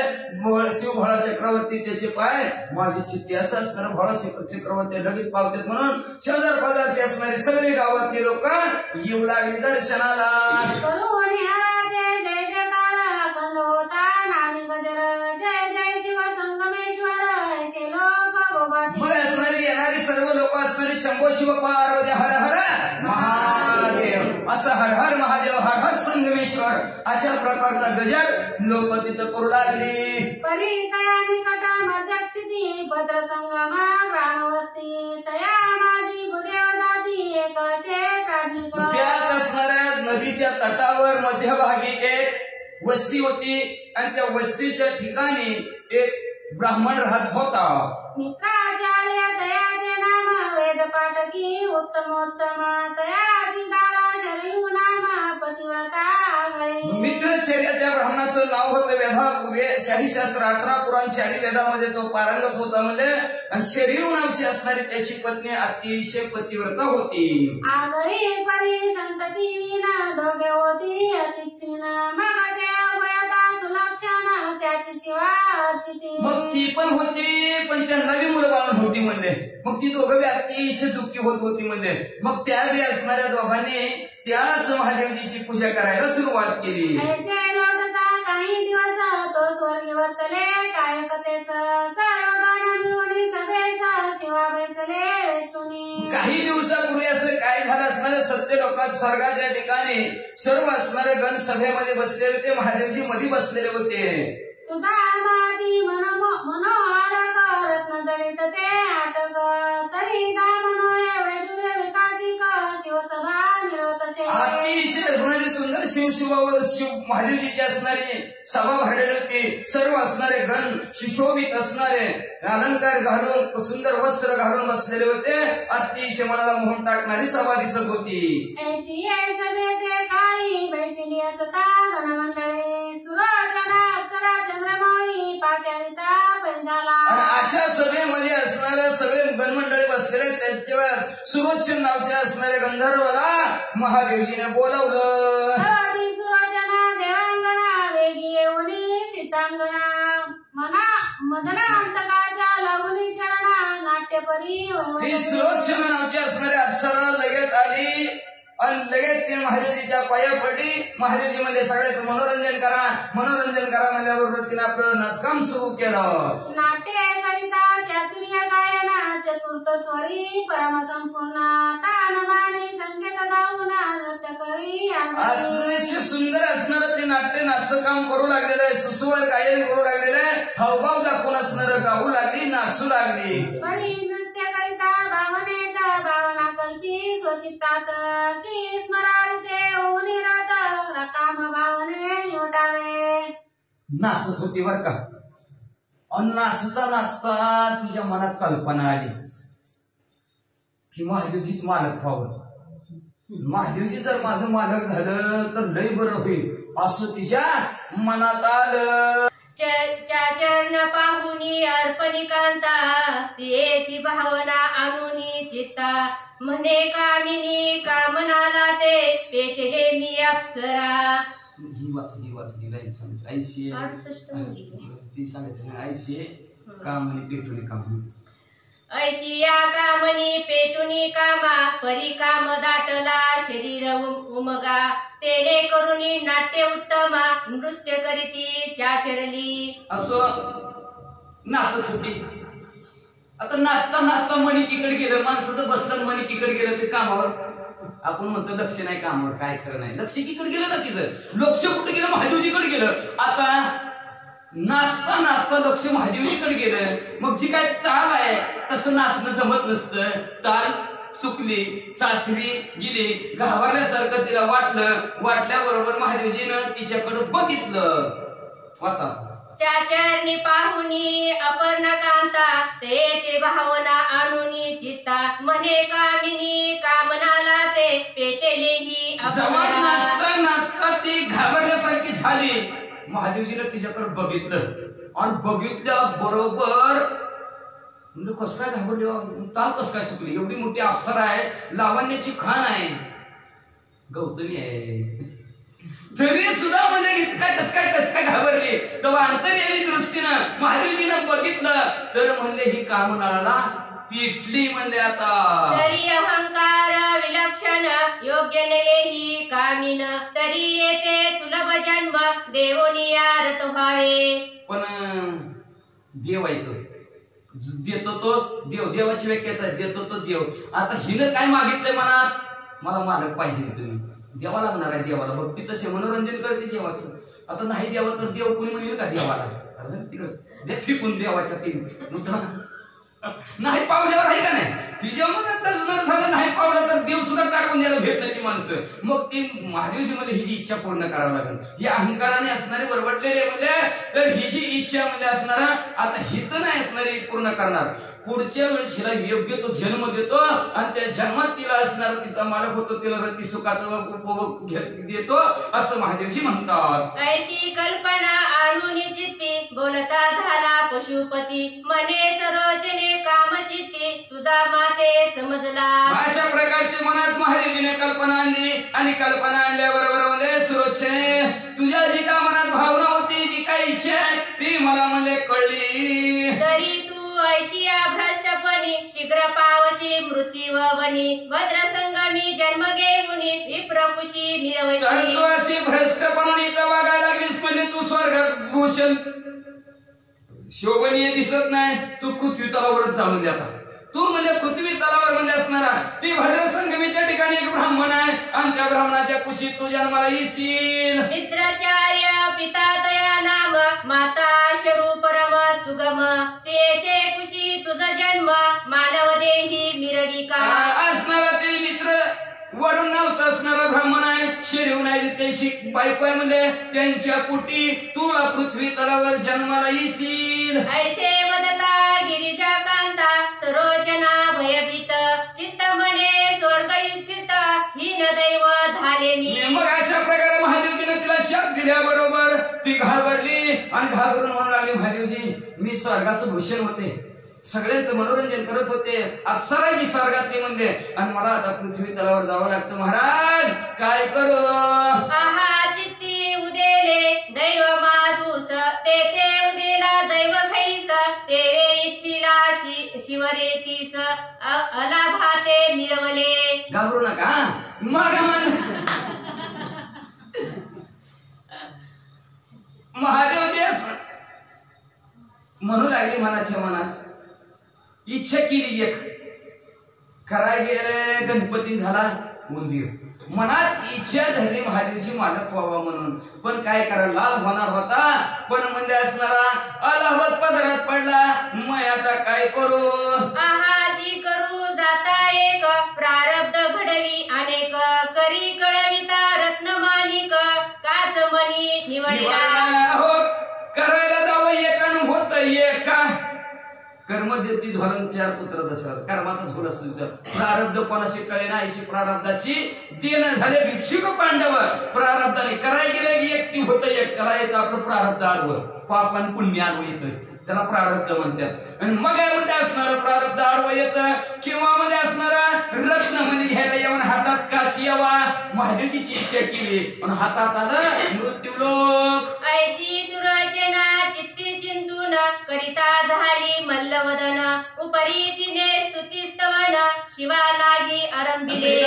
शिव भोळा चक्रवर्ती त्याचे पाय माझी चित्ती असं असणारे भोळा चक्रवर्ती लगेच पावतात म्हणून शेजार बाजारचे असणारे सगळे गावातले लोक येऊ लागले दर्शनाला. जय जयकार कंद होता नामी गजर जय जय शिव संगमेश्वर ऐसे लोक बोबाटी. मग असणारे येणारे सर्व लोक असणारे शंभो शिव पार्वती हर हर महादेव असं हर हर महादेव हर हर संगमेश्वर अशा प्रकारचा गजर लोक तिथं करू लागले. परी तया निकट मध्यस्थिती भद्र संगमा ग्रामवस्ती तया माझी भूदेव दादी एक त्याच असणाऱ्या नदीच्या तटावर मध्यभागी एक वस्ती होती आणि त्या वस्तीच्या ठिकाणी एक ब्राह्मण राहत होता. मित्राचार्य तयाचे नाम वेद पाठकी उत्तमोत्तम तयाची दारा शरीर नाम पतिव्रता आगळे. मित्रचर्य त्या ब्राह्मणाचं नाव होतं शाहीशास्त्र 18 पुराण शाही वेदामध्ये तो पारंगत होता. म्हणजे शरीर नावची असणारी त्याची पत्नी अतिशय पतिव्रता होती. आगळी परी संतती विना दोघे होती अतिक्षीण मग ते उभयता सुलक्षण त्याची शिवा अर्चिती. मग ती पण होती पण त्यांना बी मुलं बाळ होती म्हणजे. मग ती दोघं बी अतिशय दुःखी होत होती म्हणजे. मग त्या बी असणाऱ्या दोघांनी त्याच महादेवजीची पूजा करायला सुरुवात केली. ऐसे लोटता काही दिवस तो स्वर्गी वर्तले काय कथेच सर्व गण मिळून सगळेच शिवा बैसले वेष्टुनी. काही दिवसापूर्वी असं काय झालं असणाऱ्या सत्य लोकात स्वर्गाच्या ठिकाणी सर्व असणारे गण सभेमध्ये बसलेले होते. महादेवजी मध्ये बसलेले होते. सुधामाती मनोहारक रत्न दलित ते आटक तरी दामनोय वैदुर्य विकासिक शिवसभा मिळवतचे. अतिशय असणारी सुंदर शिव महादेवजीची असणारी सभा भरलेली होती. सर्व असणारे गण सुशोभित असणारे अलंकार घालून सुंदर वस्त्र घालून बसलेले होते. अतिशय मनाला मोहन टाकणारी सभा दिसत होती. ऐसी सभे ते काही बैसिली असता गणमंडळी सुरचना अप्सरा चंद्रमौळी पाचारिता पैंजाला. अशा सभेमध्ये असणाऱ्या सगळे गणमंडळी बसलेले त्याच्यावर सुरोचन नावच्या असणाऱ्या गंधर्वाला महादेवजीने बोलावलं. सुरचना देवांगना वेगी येऊनी सीतांगना मना मदना अंतकाच्या लघुनी चरणा नाट्यपरी. ती सुरोचन नावची असणारी अप्सरा लगेच आली आणि लगेच ते महादेवजीच्या पाया पडली. महादेवजी मध्ये सगळ्याचं मनोरंजन करा म्हणल्याबरोबर तिने आपलं नाचकाम सुरू केलं. नाट्य करिता चातुर्य गायना चतुर्थ स्वरी परम संपूर्ण तान माने संकेत गाऊन नृत्य करी अतिशय सुंदर असणारं ते नाट्य नाचचं काम करू लागलेलं आहे, सुसुवर गायन करू लागलेलं आहे, हावभाव दाखवून असणारं गाऊ लागली, नाचू लागली. परी नृत्य करिता भावनेच्या भावना कल्पी स्वचित्तात की स्मरार्थे होऊन राहत काम भावने योटावे. नाचत होती बर का. नाचता नाचता तिच्या मनात कल्पना आली की महादेवजीच मालक व्हावं, महादेवजी जर माझं मालक झालं तर लय बरं होईल असं तिच्या मनात आलं. चरण पाहुनी अर्पणिकांता तिची भावना आणुनी चित्ता म्हणे कामिनी कामनाला ते पेटले मी अप्सरा. ही वाचली लाईन समज ऐशी ती सांगितलं ऐशी कामनी पेटुनी कामनी ऐशिया कामनी पेटुनी कामा परी काम दाटला शरीर उमगा तेने करुणी नाट्य उत्तमा नृत्य करीती चाचरली. असं नाचत होती. आता नाचता नाचता मनिकीकडे गेलं, माणसाचं बसलं मनिकीकडे गेलं ते कामावर. आपण म्हणतो लक्ष नाही कामावर, काय खरं नाही. लक्ष एकीकडे गेलं ना तिचं, लक्ष कुठे गेलं महादेवजीकडे गेलं. आता नाचता नाचता लक्ष महादेवजीकडे गेलं. मग जी काय ताल आहे तसं नाचणं जमत नसतं, ताल चुकली, चाचणी गेली, घाबरल्यासारखं तिला वाटल्याबरोबर महादेवजीनं तिच्याकडे बघितलं. वाचा. चाचरणी पाहुनी अपर्णकांता तेचे भावना आणुनी चित्ता म्हणे कामिनी कामनाला ते पेटेले ही जेव्हा नाचता नाचता ती घाबरल्यासारखी झाली. महादेवजीनं तिच्याकडे बघितलं आणि बघितल्या बरोबर म्हणजे कस काय घाबरली, ताल कस काय चुकली. एवढी मोठी अप्सरा आहे, लावण्याची खाण आहे, गौतमी आहे, तरी सुद्धा म्हणजे कस काय घाबरली. तेव्हा अंतर्यामी दृष्टीनं महादेवजीनं बघितलं तर म्हणले ही कामनाला पेटली. म्हणले आता तरी अहंकार विलक्षण योग्य नये ही कामिन तरी येते सुलभ जन्म देवोनिया रत व्हावे. पण देव आहे तो, देतो तो देव, देवाची व्याख्याच आहे, देतो तो देव. आता हिनं काय मागितलंय मनात, मला मालक पाहिजे तुम्ही. देवाला म्हणणार आहे, देवाला भक्ती तसे मनोरंजन करते देवाचं. आता नाही देवा तर देव कोणी म्हणेल का देवाला, तिकडं दे फिकून देवाच्या तीन नाही पावल्यावर आहे का नाही. तुझ्या मनात जर झालं नाही पावलं तर देव सुद्धा टाकून द्यायला भेटणार ती माणसं. मग ती महादेवजी मध्ये हिची इच्छा पूर्ण करावी लागेल. ही अहंकाराने असणारे वरवटलेले म्हणले तर हिची इच्छा म्हणजे असणारा आता हित नाही असणारी पूर्ण करणार. पुढच्या वेळेस हिला योग्य तो जन्म देतो आणि त्या जन्मात तिला असणारा तिचा मालक होतो, तिला रती सुखाचा उपभोग देतो असं महादेवजी म्हणतात. ऐशी कल्पना आणून चित्ती बोलता झाला पशुपती म्हणे सरोजने कामचित्ती तुझा माते समजला. अशा प्रकारची मनात महादेवजीने कल्पना आणली आणि कल्पना आणल्याबरोबर म्हणले सुरोजने तुझ्या जी का मनात भावना होती, जी काही इच्छा आहे ती मला म्हणले कळली. तरी तू ऐशिया भ्रष्टपणी शीघ्र पावशी मृत्यू वनी भद्र संगमी जन्म घेऊनी विप्रकुशी मिरवशी. तू अशी भ्रष्टपणी बघायला लागलीस म्हणजे तू स्वर्गात भूषण शोभनीय दिसत नाही, तू पृथ्वी तलावरच चालून जाता. तू म्हणजे पृथ्वी तलावर म्हणजे असणारा ती भद्र संगमीच्या ठिकाणी एक ब्राह्मण आहे आणि त्या ब्राह्मणाच्या कुशीत तू जन्माला येशील. मित्राचार्य पिता तया नाम माता शरू परम सुगम तेचे कुशी तुझा जन्म मानव देही मिरविका. असणारा ते मित्र वरून नावचा असणारा ब्राह्मण आहे, शिरीव नाही त्यांची बायको आहे म्हणजे त्यांच्या पोटी तुला पृथ्वी तलावर जन्माला येशील. ऐसे वदता गिरिजा कांता सरोजना भयभीत चित्त म्हणे स्वर्ग इच्छित हीन दैव झाले मी. मग अशा प्रकारे महादेवजीने तिला शाप दिल्याबरोबर ती घाबरली आणि घाबरून म्हणू लागली महादेवजी मी स्वर्गाचं भूषण होते, सगळ्यांचं मनोरंजन करत होते, अप्सरा मी स्वर्गातली म्हणजे आणि मला आता पृथ्वी तलावर जावं लागतं. महाराज काय करू. आहा चित्ती उदेले दैव माधूस ते उदेला दैव खैस ते इच्छिला शिवरेतीस अलाभाते मिरवले. घाबरू नका. मग महादेव म्हणू लागली मनाच्या मनात इच्छा केली एक करायला गेले गणपती झाला उंदीर मनात इच्छा धरली महादेवची मालक व्हावा म्हणून पण काय करा लाभ होणार होता पण म्हणजे असणारा अलाहाबाद पदरात पडला मग आता काय करू आहाजी करू जाता एक प्रारब्ध घडवी अनेक करी कळविता रत्नमाणिक काच मणी निवडला हो करायला जावं एकानं होत एका कर्मज्योती धोरण 4 पुत्र दशरथ कर्माचा झोल असतो तर प्रारब्ध कोणाशी कळे ना अशी प्रारब्धाची देण झाले भिक्षुक पांडव प्रारब्धाने करायला गेले की एकटी होत एक त्याला येतं आपलं प्रारब्ध आडवं पाप आणि पुण्य आडवं येतं त्याला प्रारब्ध म्हणतात आणि मग मध्ये असणार प्रारब्ध आडवं येतं किंवा मध्ये असणारा रत्न म्हणजे घ्यायला येऊन हातात काच यावा महादेवची इच्छा केली पण हातात आलं मृत्यू लोक ऐशी सुरचना चित्ती चिंतून करिता झाली मल्लवदन उपरी तिने स्तुतीस्तवन शिवा लागी आरंभिले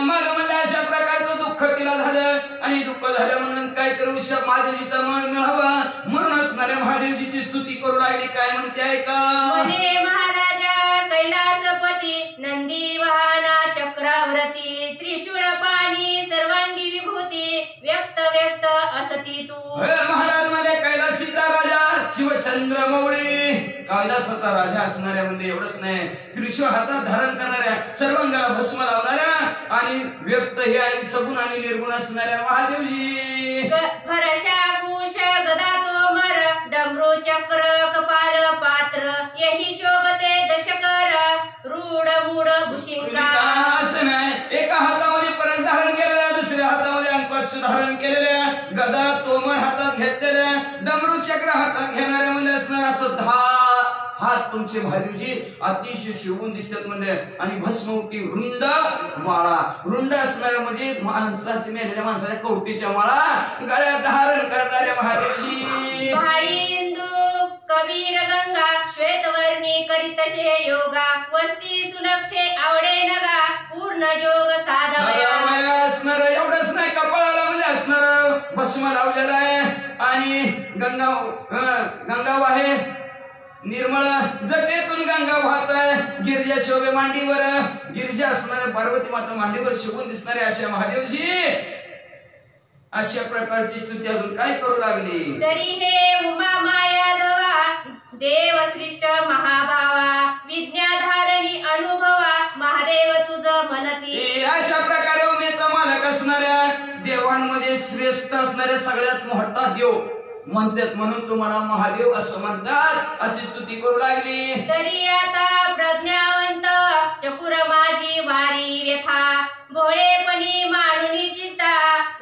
मग मला अशा प्रकारचं दुःख तिला झालं आणि दुःख झालं म्हणून काय करू महादेवजीचा मन मिळावा म्हणून असणाऱ्या महादेवजीची स्तुती करू लागली काय म्हणते ऐका म्हणे महाराजा कैलासपती नंदी वाहना चक्रवर्ती त्रिशूळ पाणी सर्वांगी विभूती व्यक्त व्यक्त असती तू महाराज मध्ये कैलासीचा राजा शिवचंद्र मौळी कैलासाचा राजा असणाऱ्या म्हणजे एवढंच नाही त्रिशूळ हातात धारण करणाऱ्या सर्वांगाला भस्म लावणाऱ्या आणि व्यक्त हे आणि सगुण आणि निर्गुण असणाऱ्या महादेवजी फरशा भूष गदा तोमर डमरू चक्र कपाल पात्र यही शोभते दशकर रूढ मूढ भूषिंगा असं नाही एका हातामध्ये परस धारण केलेल्या दुसऱ्या हातामध्ये अंकुश धारण केलेल्या गदा तोमर हातात घेतलेल्या डमरू चक्र हातात घेणाऱ्या म्हणजे असणार असं 10 हात तुमचे महादेवजी अतिशय शिवून दिसतात म्हणजे आणि भस्मवती रुंड माळा रुंड असणाऱ्या म्हणजे माणसाची मेलेल्या माणसाच्या कवटीच्या माळा गळ्यात धारण करणाऱ्या महादेवजी इंदू कबीर गंगा श्वेतवर्णी करीतशे योगा वस्ती सुलक्षे आवडे नगा पूर्ण जोग साधवया असणार एवढंच नाही कपाळाला म्हणजे असणार भस्म लावलेला आहे आणि गंगा वाहे निर्मळ जटेतून गंगा वाहत आहे गिरिजा शोभे मांडीवर गिरिजा असणाऱ्या पार्वती माता मांडीवर शोभून दिसणारे अशा महादेवजी अशा प्रकारची स्तुती अजून काय करू लागली तरी हे उमा माया धवा देव श्रेष्ठ महाभावा विद्याधारणी अनुभवा महादेव तुझ म्हणती अशा प्रकारे उमेचा मालक असणाऱ्या देवांमध्ये श्रेष्ठ असणाऱ्या सगळ्यात मोठा देव म्हणतात म्हणून तुम्हाला महादेव असं म्हणतात अशी स्तुती करू लागली तरी आता प्रज्ञावंत चकुर माझी वारी व्यथा भोळेपणी मानुनी चित्ता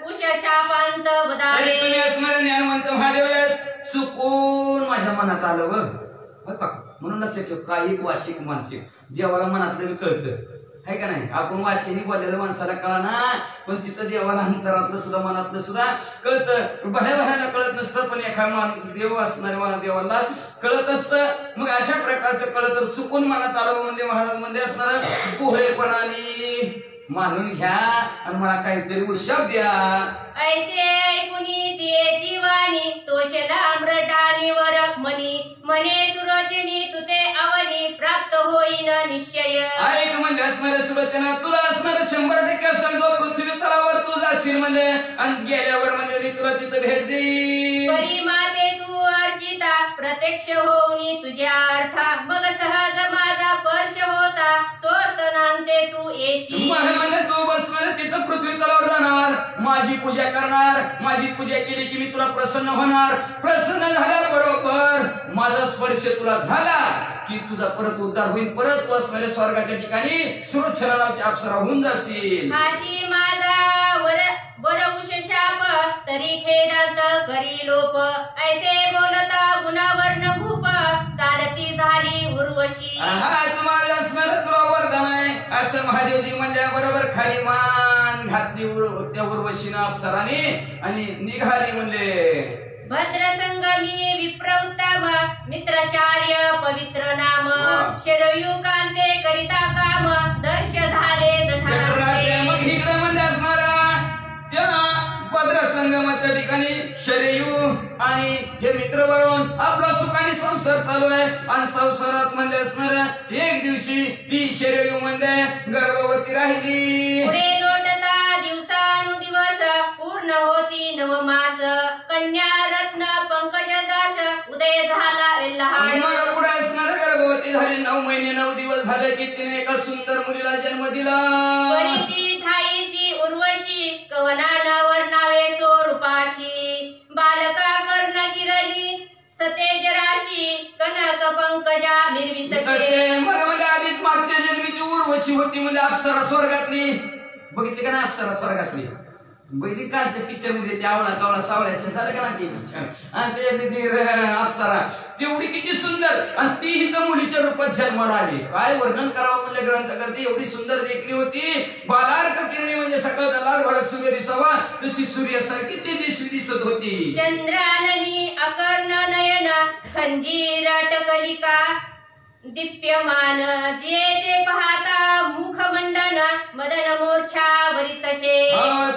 उष शापांत बदावे तुम्ही असणारे ज्ञानवंत महादेव चुकून माझ्या मनात आलं बघ म्हणून लक्षात ठेव काही वाचिक मानसिक देवाला मनातलं कळतं है का नाही आपण वाचनी बोललेलं माणसाला कळा ना पण तिथं देवाला अंतरातलं सुद्धा मनातलं सुद्धा कळतं भऱ्या कळत नसतं पण एका देव असणाऱ्या देवाला कळत असतं मग अशा प्रकारचं कळत तर चुकून मनात आलं म्हणजे महाराज म्हणजे असणार पोहळेपणाने मानून घ्या आणि मला काहीतरी उशाब द्या ऐसे ऐकुनी ते जीवानी तोषला अमृतानी वर मनी म्हणे सुरचनी तुते अवनी प्राप्त होईन निश्चय ऐक म्हणजे असणारे सुरचना तुला असणार 100% असं जो पृथ्वी तलावर तू जाशील म्हणजे आणि गेल्यावर म्हणजे मी तुला तिथं भेट देईन परिमाते तू अर्चिता प्रत्यक्ष होऊनी तुझ्या अर्था मग सहज माझा स्पर्श होता स्वस्तनांते तू येशी म्हणजे तू बसणार तिथं पृथ्वी तलावर जाणार माझी पूजा करणार माझी पूजा केली की मी तुला प्रसन्न होणार प्रसन्न झाल्याबरोबर माझा स्पर्श तुला झाला की तुझा परत उद्धार होईल परत तू असणाऱ्या स्वर्गाच्या ठिकाणी सुरक्षणा नावाची अप्सरा होऊन जाशील हाची माझा वर शाप तरी खेदांत करी लोप ऐसे बोलता गुणावर्ण भूप चालती झाली उर्वशी हाच माझं असणार तुला वरदान आहे असं महादेवजी म्हणल्या बरोबर खाली मान घातली त्या उर्वशीनं अप्सराने आणि निघाली म्हणले भद्रसंगमी विप्रउत्तम मित्रचार्य पवित्र नाम शरयू कांते करिता काम दर्श झाले मग इकडे म्हणजे असणारा त्या भद्रसंग संगमाच्या ठिकाणी शरयू आणि हे मित्र वरून आपला सुखाने संसार चालू आहे आणि संसारात म्हणजे असणार एक दिवशी ती शरयू म्हणजे गर्भवती राहिली. पुढे लोटता दिवसानुदिवस पूर्ण होती नवमास कन्या रत्न पंकज दास उदय झाला लहान. मग पुढे असणार गर्भवती झाली 9 महिने 9 दिवस झाले की तिने एका सुंदर मुलीला जन्म दिला. परिती ठाईची उर्वशी कवनावर नावे स्वरूपाशी बालका कर्ण किरणी सतेज राशी कनक पंकजा मिरवितशे. मग म्हणजे आधी मागच्या जन्मीची उर्वशी होती म्हणजे अप्सरा स्वर्गातली. बघितली का ना अप्सरा स्वर्गातली? बघितली कालच्या पिक्चर मध्ये ते आवळा कावळा सावळ्याचे झालं का ना ते पिक्चर आणि ते अप्सरा तेवढी किती सुंदर आणि ती हिंद मुलीच्या रूपात जन्माला आली. काय वर्णन करावं म्हणजे ग्रंथ करते एवढी सुंदर देखणी होती. बालार्क किरणी म्हणजे सकाळचा लाल भडक सूर्य दिसावा तशी सूर्यासारखी तेजस्वी दिसत होती. चंद्राननी अकर्ण नयन खंजीर टकलिका दीप्यमान जेचे पाहता मुखमंडन मदन मोर्छा वरितशे.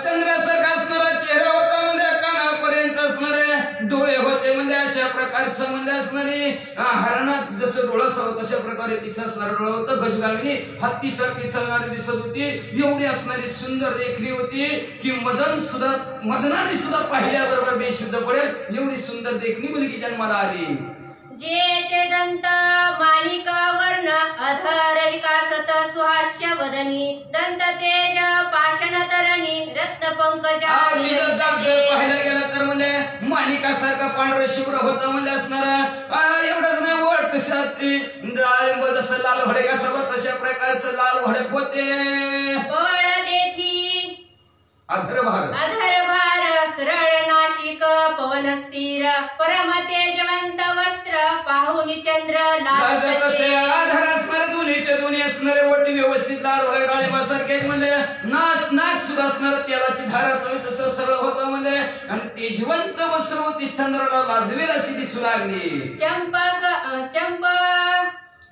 चंद्रासारखा असणारा चेहरा होता म्हणजे कानापर्यंत असणारे डोळे होते म्हणजे अशा प्रकारचं म्हणजे असणारे हरणात जसं डोळा असं तशा प्रकारे तिचं असणारं डोळा होतं. गजगाविनी हत्तीसारखी चालणारी दिसत होती. एवढी असणारी सुंदर देखणी होती की मदनाने सुद्धा पाहिल्याबरोबर बेशुद्ध पडेल एवढी सुंदर देखणी मुलगी जन्माला आली. जेचे दंत माणिक वर्ण अधर विकासत सुहास्य वदनी दंत तेज पाषण तरणी रत्न पंकजा. पाहायला गेलं तर म्हणजे माणिकासारखा पांढरं शुभ्र होतं म्हणजे असणार एवढंच नाही वट डाळिंब जसं लाल भडक असावं तशा प्रकारचं लाल भडक होते. पळ देठी अधरभार सरळ नाशिक पवन स्थिर परम तेजवंत वस्त्र पाहुनी चंद्र तसे आधार असणारे दोन्ही असणारे वटी व्यवस्थित लाल भडक डाळिंबासारखे म्हणजे नाक सुद्धा असणार तेलाची धार असावी तसं सरळ होतं म्हणजे आणि तेजवंत वस्त्र होती चंद्राला लाजवेल अशी दिसू लागली.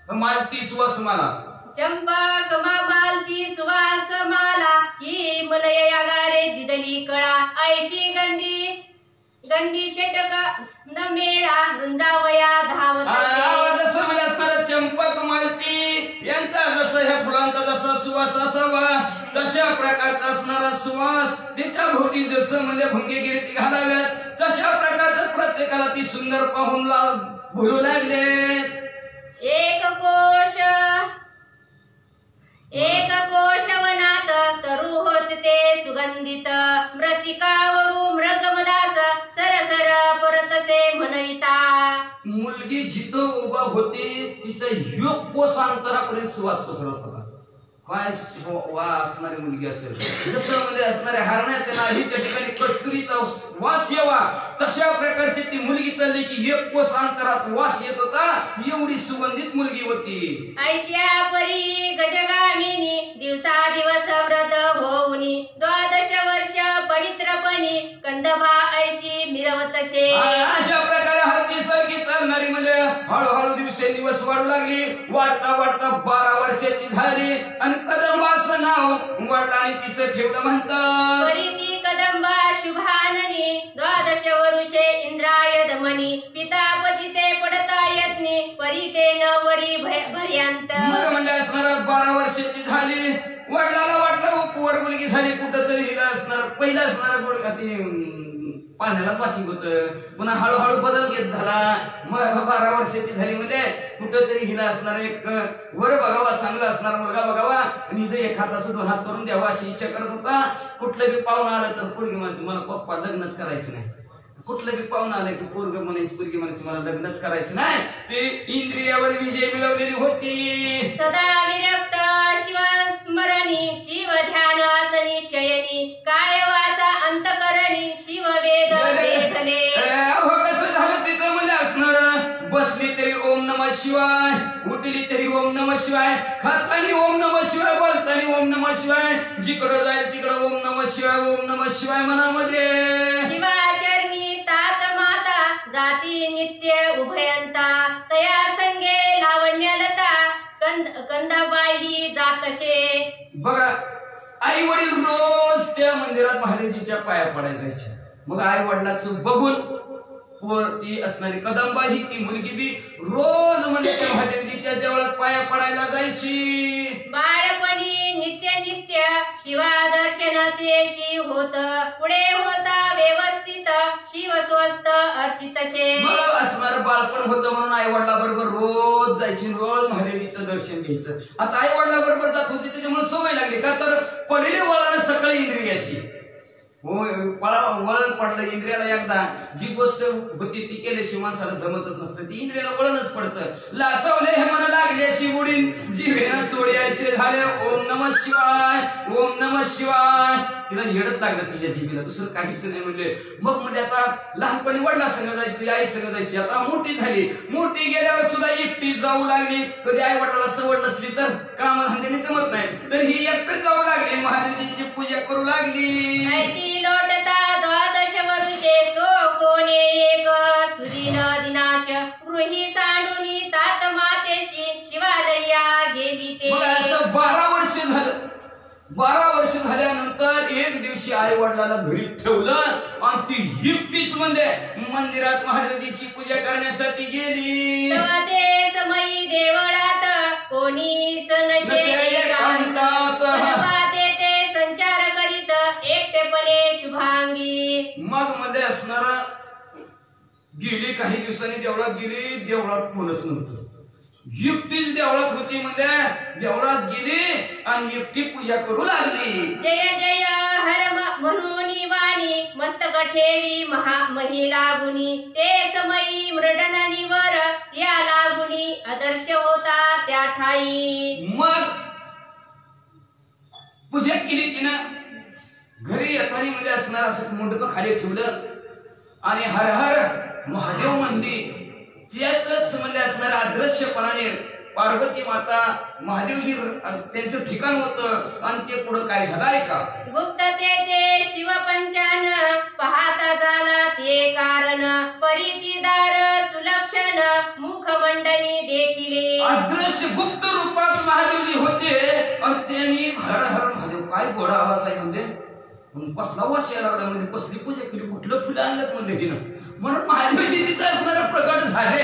मालती सुवास मला चंपक मालती सुवास माला ही मलय यागारे दिदली कळा ऐशी गंधी षटक न मेळा वृंदावया धावत. जसं म्हणजे असणारा चंपक मालती यांचा जसं ह्या फुलांचा जसा सुवास असावा तशा प्रकारचा असणारा सुवास तिच्या भोवती जसं म्हणजे भुंगे गिरटी घालाव्यात तशा प्रकारचं प्रत्येकाला ती सुंदर पाहून भुलू लागले. एक कोशवनात तरु होत ते सुगंधित मृतिकावरू मृगमदास सरसर परतसे म्हणविता. मुलगी जिथं उभा होती तिचं योग कोसांतरापर्यंत सुवास पसरत होता. काय वा असणारी मुलगी असेल जसं म्हणजे असणाऱ्या हरणाच्या नाभीच्या ठिकाणी कस्तुरीचा वास यावा तशा प्रकारची ती मुलगी चालली की एक कोसांतरात वास येत होता. एवढी सुगंधित मुलगी होती. ऐश्या परी गजगामिनी दिवसा दिवस व्रत होऊनी 12 वर्ष पवित्रपणी कंदभा ऐशी मिरवतशे. अशा प्रकारे हत्तीसारखी चालणारी म्हणजे हळूहळू दिवसेंदिवस वाढू लागली. वाढता 12 वर्षाची झाली आणि कदंबाचं नाव वडिलांनी तिचं ठेवलं म्हणतात. परिती कदंबा शुभाननी 12 वरुषे इंद्राय दमनी पितापती ते पडता यत्नी परिते नवरी भर्यांत. म्हणजे असणार 12 वर्षाची झाली. वडिलाला वाटलं पोर मुलगी झाली कुठं तरी हिला असणार पहिला असणारा गोडका ती पाण्यालाच वाशिंग होत. पुन्हा हळूहळू बदल घेत झाला. मग 12 वर्षाची झाली म्हणजे कुठं तरी हिला असणार एक वर बघावा चांगला असणार मुलगा बघावा आणि हिचं एक हाताचं 2 हात करून द्यावा अशी इच्छा करत होता. कुठलं बी पाहुणं आलं तर पोरगी म्हणायचं मला पप्पा लग्नच करायचं नाही. कुठलं बी पाहुणं आलं की पोरगी म्हणायची मला लग्नच करायचं नाही. ते इंद्रियावर विजय मिळवलेली होती. सदा विरक्त शिव स्मरणी शिव ध्यान आसनी शयनी काय वाचा अंतकरणी शिव वेद वेधले. कसं झालं तिचं म्हणजे असणार बसली तरी ओम नमः शिवाय उठली तरी ओम नमः शिवाय खातानी ओम नमः शिवाय बोलतानी ओम नमः शिवाय जिकडं जाईल तिकडं ओम नमः शिवाय मनामध्ये. शिवाचरणी तात माता जाती नित्य उभयंता तया संगे लावण्यलता कंदबाई जातशे. बघा आई वडील रोज त्या मंदिरात महादेवजीच्या पाया पडायचे. मग आई वडिलाचं बघून ती असणारी कदंबा ही ती मुलगी बी रोज म्हणजे त्या महादेवजीच्या देवळात पाया पडायला जायची. बाळपणी नित्य नित्य शिवा दर्शन तेशी होत, पुढे होता व्यवस्थित शिव स्वस्त अर्चित शे. मला असणारं बाळपण होतं म्हणून आई वडिला बरोबर रोज जायची, रोज महादेवजीचं दर्शन घ्यायचं. आता आई वडिला बरोबर जात होती त्याच्यामुळे सवय लागली का तर पडलेले वळण सकाळी इंद्रियाशी वळण पडलं इंद्रियाला. एकदा जी गोष्ट होती ती केल्याशिवाय माणसाला जमतच नसतं, ती इंद्रियाला वळणच पडतं. लाचवले हे मला लागले शिवडीन जीवेना सोडी ऐसे झाले ओम नमः शिवाय ओम नमः शिवाय. तिला येडत लागलं तिच्या जीवीला, दुसरं काहीच नाही म्हणले. मग म्हणजे आता लहानपणी वडिला संग जायची, आई संग जायची, आता मोठी झाली, मोठी गेल्यावर सुद्धा एकटी जाऊ लागली. कधी आई वडिलाला सवड नसली तर कामधंद्याने जमत नाही, तर ही एकटीच जाऊ लागली, महादेवजीची पूजा करू लागली. लोटता द्वादश वर्षे तो कोणे एक सुदीन दिनाश गृही सांडूनी तात मातेशी शिवालया गेली ते. असं 12 वर्ष झालं. 12 वर्ष झाल्यानंतर एक दिवशी आई वडिलाला घरी ठेवलं आणि ती एकटीच म्हणजे मंदिरात महादेवजीची पूजा करण्यासाठी गेली. ते समयी देवळात कोणीच नशे संचार करीत एकटेपणे शुभांगी. मग मध्ये असणार गेली, काही दिवसांनी देवळात गेली, देवळात कोणच नव्हतं, एकटीच देवळात होती. म्हणजे देवळात गेली आणि एकटी पूजा करू लागली. जय जय हर म्हणून वाणी मस्तक ठेवी महिला गुणी, ते समयी मृडनानीवर या लागुनी आदर्श होता त्या ठाई. मग पूजा केली तिनं. घरी येताना म्हणजे असणार असं मुंडकं खाली ठेवलं आणि हर हर महादेव मंदिर त्यातच म्हणजे असणार अदृश्यपणाने पार्वती माता महादेवजी त्यांचं ठिकाण होतं. आणि ते पुढं काय झालं ऐका. गुप्त ते शिवपंचान पाहता झाला ते कारण, परितीदार सुलक्षण मुखमंडनी देखिले. अदृश्य गुप्त रूपात महादेवजी होते आणि त्यांनी हर हर महादेव काय गोडा आवाज आहे म्हणजे कसला वास यायला लागला, म्हणजे कसली पूजा केली, कुठलं फुलं आणलं म्हणले तिनं. म्हणून महादेवजी तिथं असणारे प्रकट झाले.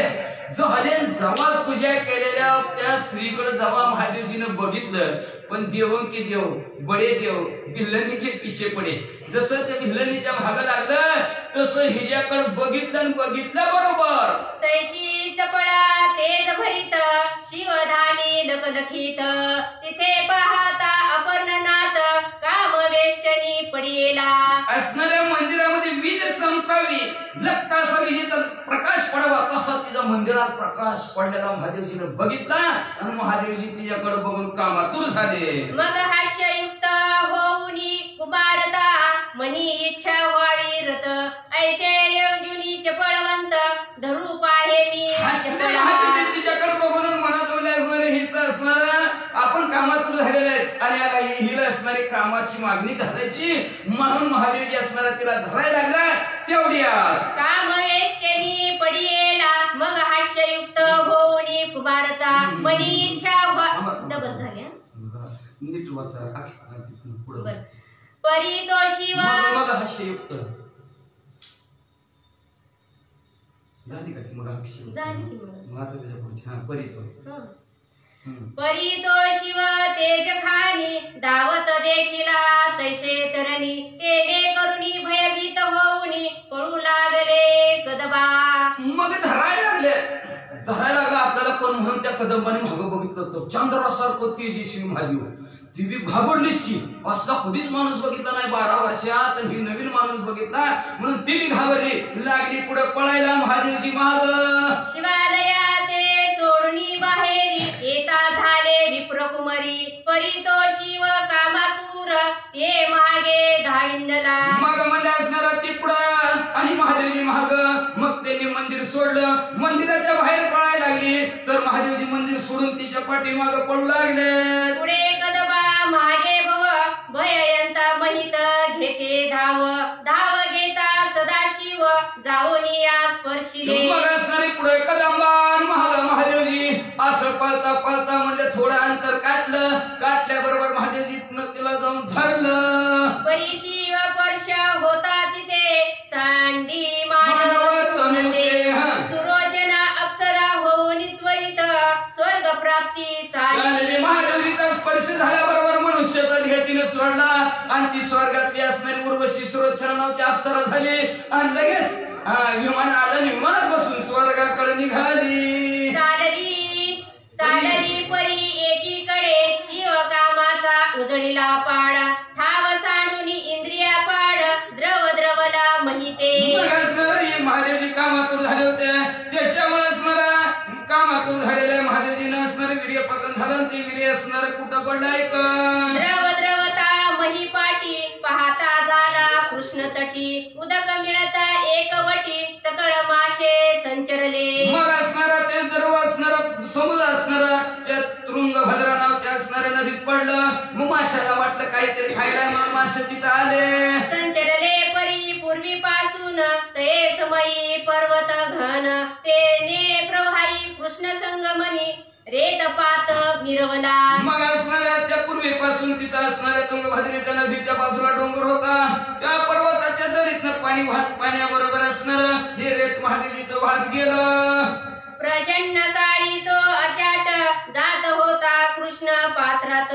जेव्हा पूजा केलेल्या त्या स्त्रीकडे जेव्हा महादेवजीनं बघितलं, पण देव के देव बडे देव भिल्लनी के पिछे पडे. जसं त्या भिल्लनीच्या भागा लागलं तसं हिच्याकडे बघितलं आणि बघितलं बरोबर तैशी चपळा तेज भरित शिवधामी लखलखित, तिथे पाहता अपर्णनाथ काम वेष्टनी पडिला. असणाऱ्या मंदिरामध्ये वीज चमकावी, लक्का असा विजेचा प्रकाश पडावा, तसा तिचा मंदिरात प्रकाश पडलेला महादेवजीनं बघितला आणि महादेवजी तिच्याकडे बघून कामातूर झाले. मग हास्ययुक्त होऊनी कुमारता मनी इच्छा व्हावी रत, ऐशे योजुनी चपळवंत धरू पाहे मी. तिच्याकडे बघून म्हणत असणार आपण कामातूर झालेले आहेत आणि आता हिला असणारी कामाची मागणी घालायची, म्हणून महादेवजी असणारा तिला धरायला लागला. तेवढ्यात कामवेष्टनी पडिला, मग हास्ययुक्त होऊनी कुमारता मनी इच्छा डबल झाल्या नीट वाचा. परी तो शिव मग हास्ययुक्त झाली का ती मग हास्ययुक्त झाली. मग आता त्याच्या पुढची परी तो शिव तेज खानी दावत देखिला तैसे तरणी, तेने करुणी भयभीत होऊनी पळू लागले कदबा. मग धरायला लागला आपल्याला पण, म्हणून त्या कदंबाने मागं बघितलं होतं. चंद्रासारखं तेजस्वी महादेव, ती बी घाबरलीच की, असा कधीच माणूस बघितला नाही 12 वर्षात, आणि ही नवीन माणूस बघितला म्हणून ती बी घाबरली, लागली पुढे पळायला महादेवजी माग. शिवालया ते सोडणी बाहेरी येता झाले विप्रकुमारी, परी तो शिव कामातूर ते मागे धाविंदला. मग मध्ये असणारा ती पुढं आणि महादेवजी माग. मग त्यांनी मंदिर सोडलं, मंदिराच्या बाहेर पळायला लागली, तर महादेवजी मंदिर सोडून तिच्या पाठीमाग पळू लागले. पुढे कदबा मागे भव भययंता महित घेते धाव, धाव घेता सदाशिव जाऊनी या स्पर्शिले. मग असणारी पुढे कदंबा महादेवजी असं पळता पळता म्हणजे थोडं अंतर काढलं, काढल्याबरोबर महादेवजी तिला जाऊन धरलं. परी शिव स्पर्श होता तिथे हे तिने सोडला आणि ती स्वर्गातली असणारी उर्वशी सुरोचना नावाची अप्सरा झाली आणि लगेच विमान आलं, विमानात बसून स्वर्गाकडे निघाली. चालली परी एकीकडे शिवकामाचा उजळीला पाडा, ठाव सांडून इंद्रिया पाड, द्रवला महिते. महादेवजी कामातूर झाले होते, त्याच्यामुळे स्मरा कामातूर झालेल्या महादेवजीनं असणारे वीर्य पतन झालं. ते वीर्य असणार कुठं पडलंय का? द्रवता मही पाठी, पाहता झाला कृष्ण तटी, उदक मिळता एकवटी, सकळ माशे संचरले. मग असणारा ते द्रव असणारा समुद्र असणारा त्या तुंगभद्रा नावाच्या असणाऱ्या नदीत पडलं. मग माशाला वाटलं काहीतरी खायला, मग मासे तिथं आले. संचरले परी पूर्वीपासून ते समयी पर्वत घन, तेने प्रवाही कृष्ण संगमनी रेतपात मिरवला. मग असणाऱ्या त्या पूर्वीपासून तिथं असणाऱ्या तुंगभद्रेच्या नदीच्या बाजूला डोंगर होता. त्या पर्वताच्या दरीतनं पाणी वाहत, पाण्याबरोबर असणार हे रेत महादेवीचं वाहत गेलं. प्रचंड काळी तो अचाट जात होता कृष्ण पात्रात,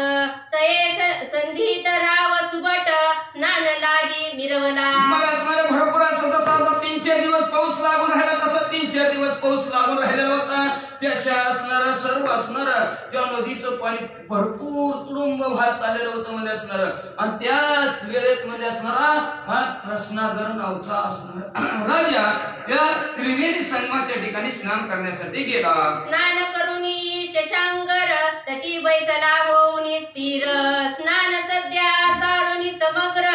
तये संधीत राव सुबट स्नान लागी मिरवला. मग असणारे भरपूर असं जसा 3-4 दिवस पाऊस लागून राहिला, तसा 3-4 दिवस पाऊस लागून राहिलेला होता. त्याच्या असणारा सर्व असणारा त्या नदीचं पाणी भरपूर तुडुंब वाहत चाललेलं होतं म्हणजे असणार. आणि त्याच वेळेत म्हणजे असणारा हा कृष्णागर नावचा असणारा राजा त्या त्रिवेणी संगमाच्या ठिकाणी स्नान करण्यासाठी गेला. स्नान करूनी शशांकर तटी बैसला होऊनी स्थिर, स्नान सध्या सारुनी समग्र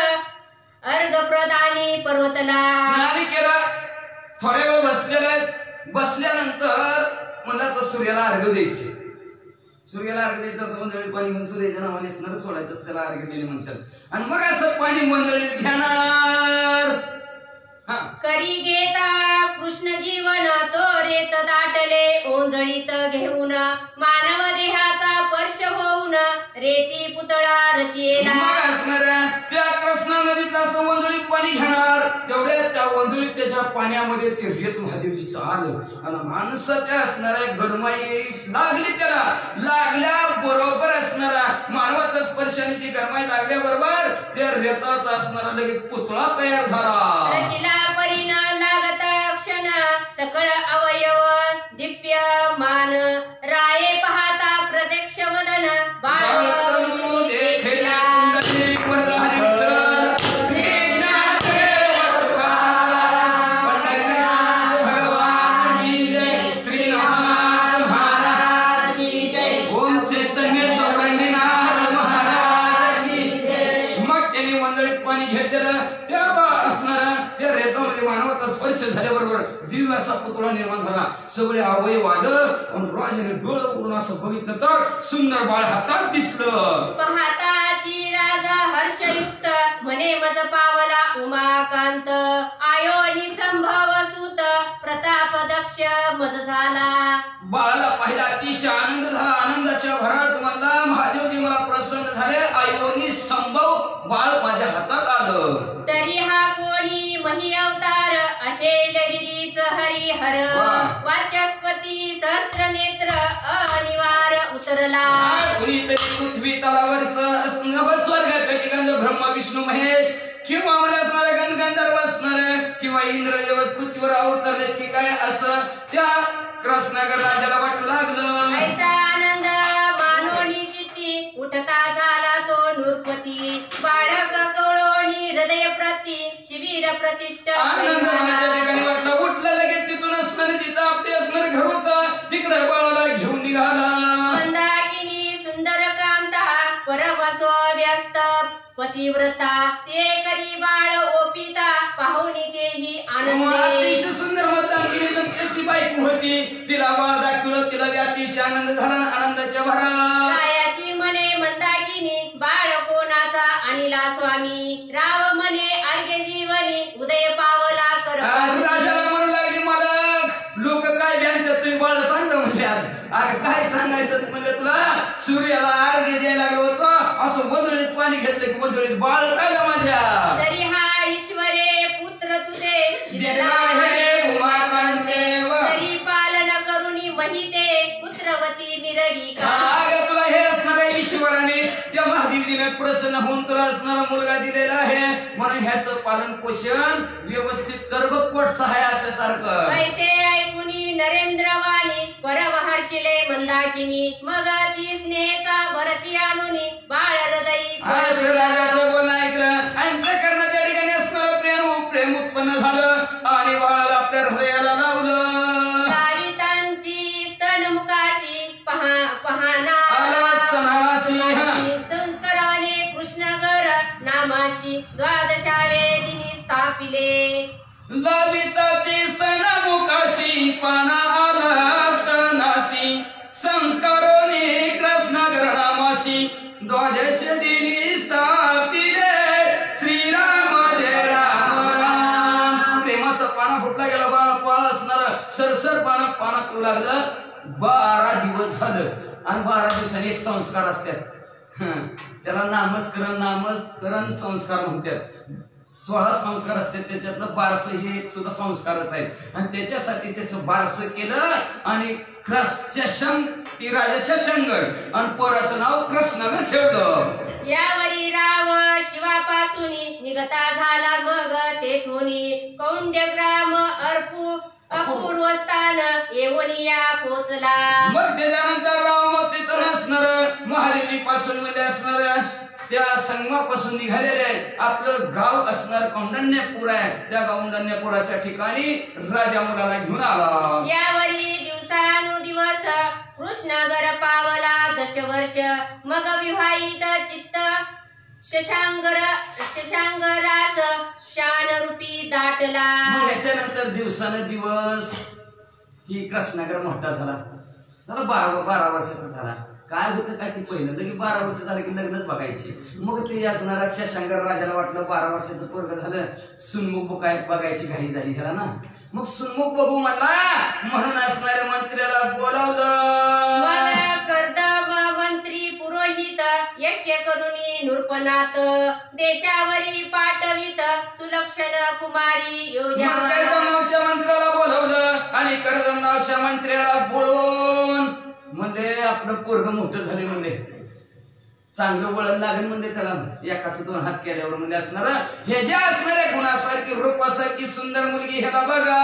अर्घ प्रदानी पर्वतला. स्नान केला, थोड्या वेळ बसल्यानंतर म्हणलं तर सूर्याला अर्घ द्यायचे. सूर्याला अर्घ द्यायचं असं मंडळीत पाणी म्हणून सूर्याच्या नावाने स्नान सोडायचं, त्याला अर्घ देणे म्हणतात. आणि मग असं पाणी मंडळीत घेणार. करी घेता कृष्ण जीवन तो रेत दाटले, ओंजळीत घेऊन मानव देहाचा स्पर्श होऊन रेती पुतळा रचिला. असणाऱ्या त्या कृष्णा नदीत असं वंजळीत पाणी घेणार, तेवढ्या त्या वंजळीत त्याच्या पाण्यामध्ये ते रेत महादेवजीचं आलं आणि माणसाच्या असणाऱ्या गरमाई लागली. त्याला लागल्या बरोबर असणारा मानवाचा स्पर्शाने ती गरमाई लागल्याबरोबर त्या रेताचा असणारा लगेच पुतळा तयार झाला. रचिला परीन लागता क्षण सकळ अवयव दिप्यमान, राये पाहता प्रत्यक्ष वदन बाळ देखला. मानवाचा स्पर्श झाल्याबरोबर दिव्य असा पुतळा निर्माण झाला. सगळे अवयव आलं आणि राजाने डोळं उघडून असं बघितलं तर सुंदर बाळ हातात दिसलं. पाहताची राजा हर्षयुक्त म्हणे मज पावला उमाकांत, आयोनी संभव सुत प्रताप दक्ष मज झाला. बाळाला पाहिला अतिशय आनंद झाला. आनंदाच्या भरात म्हणला महादेवजी मला प्रसन्न झाले, आयोनी संभव बाळ माझ्या हातात आलं. तरी हा कोणी मही अवतार अशेल विरीच हरिहर, वाचस्पती सहस्त्र नेत्र अनिवार उतरला. कुणीतरी पृथ्वी तलावरचं स्वर्गाच्या ठिकाणचं ब्रह्मा विष्णू महेश किंवा मला असणारे गणगंधर्व असणारे किंवा इंद्रदेव पृथ्वीवर अवतरले की काय असं त्या कृष्णागर राजाला वाटू लागलं. ऐसा आनंद मानोनी चित्ती उठता झाला तो नृपती, बाळक कवळोनी हृदय प्रती शिबिर प्रतिष्ठ. आनंद मनाच्या ठिकाणी वाटला. उठलं लगेच तिथून असणारे जिथं आपले असणारे घर होतं तिकडे बाळाला घेऊन निघाला. मंदाकिनी सुंदर कांता परमसो व्यस्त पतिव्रता, ते करी बाळ ओपिता पाहुणी तेही आनंदी. अतिशय सुंदर मंदाकिनी त्याची बायको होती, तिला बाळ दाखवलं, तिला अतिशय आनंद झाला. आनंदाच्या भरात कायाशी म्हणे मंदाकिनी बाळ कोणाचा अनिला स्वामी, राव म्हणे अर्घ्य जीवनी उदय पावला कर. राजाला म्हणू लागली मालक लोक काय द्यायचं तुम्ही बाळ सांगतो म्हणजे आज काय सांगायचं म्हणलं तुला सूर्याला अर्घ्य द्यायला लागलं होतं असं वंजळीत पाणी घेतलं की वंजळीत बाळ झालं माझ्या. तरी हा ईश्वरे पुत्र तुझे दिला हे उमाकांते, तरी पालन करुणी महिते पुत्रवती मिरवी का. तुला हे असणाऱ्या ईश्वराने त्या महादेवजीने तिने प्रसन्न होऊन तुला असणारा मुलगा दिलेला आहे, म्हणून ह्याचं पालन पोषण व्यवस्थित कर बघ, पोटचं आहे असं सारखं. पैसे ऐकुनी नरेंद्र वाणी परमहर्षिले मंदाकिनी, मग ती स्नेहचा भरती आणुनी बाळ हृदयी. असं राजाचं बोलणं ऐकलं आणि करण्याच्या ठिकाणी असणारं प्रेम उत्पन्न झालं आणि बाळाला आपल्या हृदयाला लावलं. सावितांची स्तनमुखाशी पहाना संस्काराने कृष्णगर नामाशी द्वादशावे दिनी स्थापिले. ललिताची स्तनमुखाशी पाना आला स्तनाशी संस्कारोनी कृष्णगर नामाशी द्वादश दिनी स्थापिले. श्रीराम जय राम राम. प्रेमाचा पाना फुटला गेला, बाळ असणार सरसर पाना पिऊ लागलं. 12 दिवस झालं आणि 12 दिवसांनी एक संस्कार असतात, त्याला नामस्करण संस्कार म्हणतात. 16 संस्कार असतात, त्याच्यातलं बारसं हे एक सुद्धा संस्कारच आहे. आणि त्याच्यासाठी त्याचं बारसं केलं आणि ती राजा शशंकर आणि पोराचं नाव कृष्णानं ठेवलं. यावरी राव शिवापासून निघता झाला, मग तेथून कौंड्यग्राम अपूर्व स्थान येवनिया पोचला. मग त्याच्यानंतर राव मग तिथं असणार महादेवी पासून म्हणजे असणार त्या संगमापासून निघालेले आहे. आपलं गाव असणार कौंडण्यपूर आहे. त्या कौंडण्यपुराच्या ठिकाणी राजा मुलाला घेऊन आला. यावरी दिवसानुदिवस कृष्णगर पावला 10 वर्ष, मग विवाहित चित्त शशांगरास शानरूपी दाटला. याच्यानंतर दिवसानुदिवस ही कृष्णगर मोठा झाला. त्याला 12 वर्षाचा झाला. काय होतं काय ते पहिलं लगे 12 वर्ष झालं की लग्नच बघायचे. मग ते असणारा शशांकर राजाला वाटलं 12 वर्षाचं पोरग झालं, सुनमुख काय बघायची घाई झाली ह्याला ना. मग सुनमुख बघू म्हणला, म्हणून असणाऱ्या मंत्र्याला बोलावलं. कर्दम मंत्री पुरोहित यज्ञ करुणी नृपनाथ, देशावरी पाठवित सुलक्षण कुमारी योजना. कर्दम नावच्या मंत्र्याला बोलावलं आणि कर्दम नावच्या मंत्र्याला बोलवून म्हणजे आपलं पोरग मोठं झाले, म्हणजे चांगलं वळण लागेल, म्हणजे त्याला एकाच 2 हात केल्यावर म्हणजे असणार हे जे असणाऱ्या गुणासारखी रूपासारखी सुंदर मुलगी ह्याला बघा.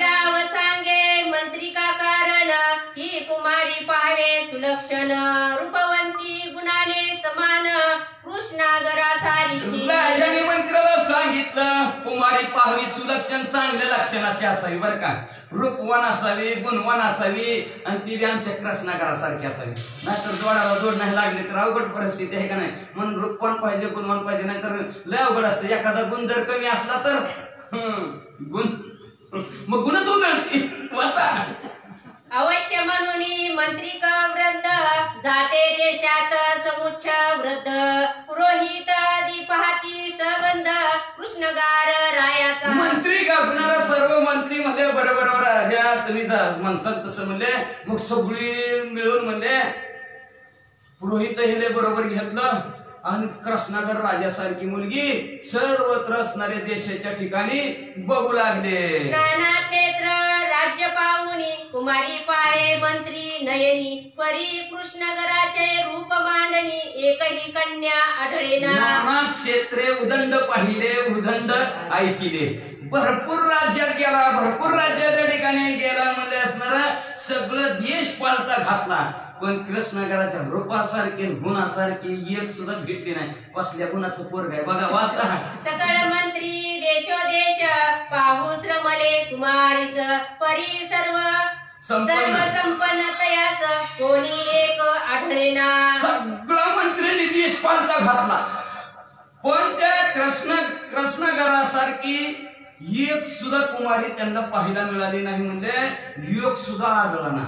राव सांगे मंत्री का कारण, ही कुमारी पाहावे सुलक्षण, रूपवंती गुणाने समान कृष्णागरा सारीची. राजाने मंत्र्याला सांगितलं कुमारी पाहावी सुलक्षण, चांगल्या लक्षणाची असावी बरं का, रूपवान असावी, गुणवान असावी आणि ती आमच्या कृष्णागरासारखी असावी. नाहीतर जोडाला जोड नाही लागले तर अवघड परिस्थिती आहे का नाही. म्हणून रूपवान पाहिजे, गुणवान पाहिजे, नाहीतर लय अवघड असतं. एखादा गुण जर कमी असला तर गुण मग गुणच उजळते वाचा. अवश्य म्हणून मंत्री वृद्ध जाते देशात समुच्च वृद्ध, पुरोहित पाहती संबंध कृष्णगार रायाचा. मंत्री असणारा सर्व मंत्री म्हणले बरोबर राजा तुम्ही म्हणसाल तसं म्हणले. मग सगळी मिळून म्हणले पुरोहित हे बरोबर घेतलं आणि कृष्णागर राजासारखी मुलगी सर्वत्र असणाऱ्या देशाच्या ठिकाणी बघू लागले. नाना क्षेत्र राज्य पाहुनी कुमारी पाहे मंत्री नयनी, परी कृष्णगराचे रूप मांडणी एकही कन्या आढळेना. नाना क्षेत्रे उदंड पाहिले उदंड ऐकिले. भरपूर राज्यात गेला, भरपूर राज्याच्या ठिकाणी गेला म्हणजे असणारा सगळं देश पालता घातला, पण कृष्णगराच्या रूपासारखी गुणासारखी एक सुद्धा भेटली नाही. कसल्या गुणाचं पोरग आहे बघा वाचा. सकळ मंत्री देशोदेश पाहूस रमले कुमारीस, परी सर्व संपन्न तयास कोणी एक आढळेना. सगळा मंत्र्यांनी देश पालता घातला, पण त्या कृष्णगरासारखी एक सुद्धा कुमारी त्यांना पाहायला मिळाली नाही. म्हणजे एक सुद्धा आढळला ना.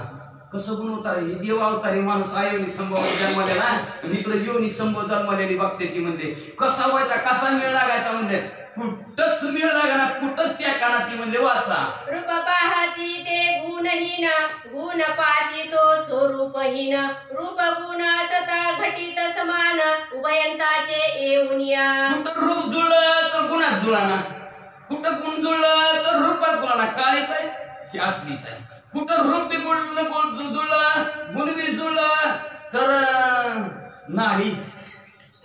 कसं गुण होता हे देव अवतारी माणूस आयोनी संभव जन्मलेला आणि इकडे योनी संभव जन्मलेली बघते की म्हणजे कसा व्हायचा कसा मेळ लागायचा म्हणजे कुठंच मेळ लागाना, कुठंच त्या काना ती म्हणजे वाचा. रूप पाहती ते गुणहीन, गुण पाहती तो स्वरूपहीन, रूप गुण सता घटित समान उभयंताचे येऊनिया. कुठं रूप जुळलं तर गुणात जुळाना, कुठं गुण जुळलं तर रूपात जुळाना. काळीच आहे हे असलीच आहे. कुठं रूप बी जुळलं गुण बी जुळलं तर नाडी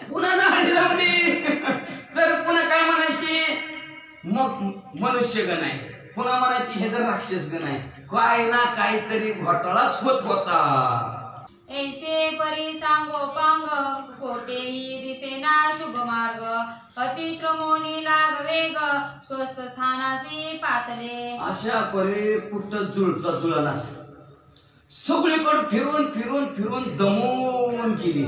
पुन्हा नाडी जमली तर पुन्हा काय म्हणायची, मग मनुष्यगण आहे, पुन्हा म्हणायची हे जर राक्षसगण आहे. काय ना काहीतरी घोटाळाच होत होता. ऐसे परी सांगो पांग कोठेही दिसेना शुभ मार्ग अतिश्रमोनी लाग वेग स्वस्थ स्थानासी पातले. अशा परी कुठं जुळता जुळालास सगळीकडे फिरून फिरून फिरून दमून गेली.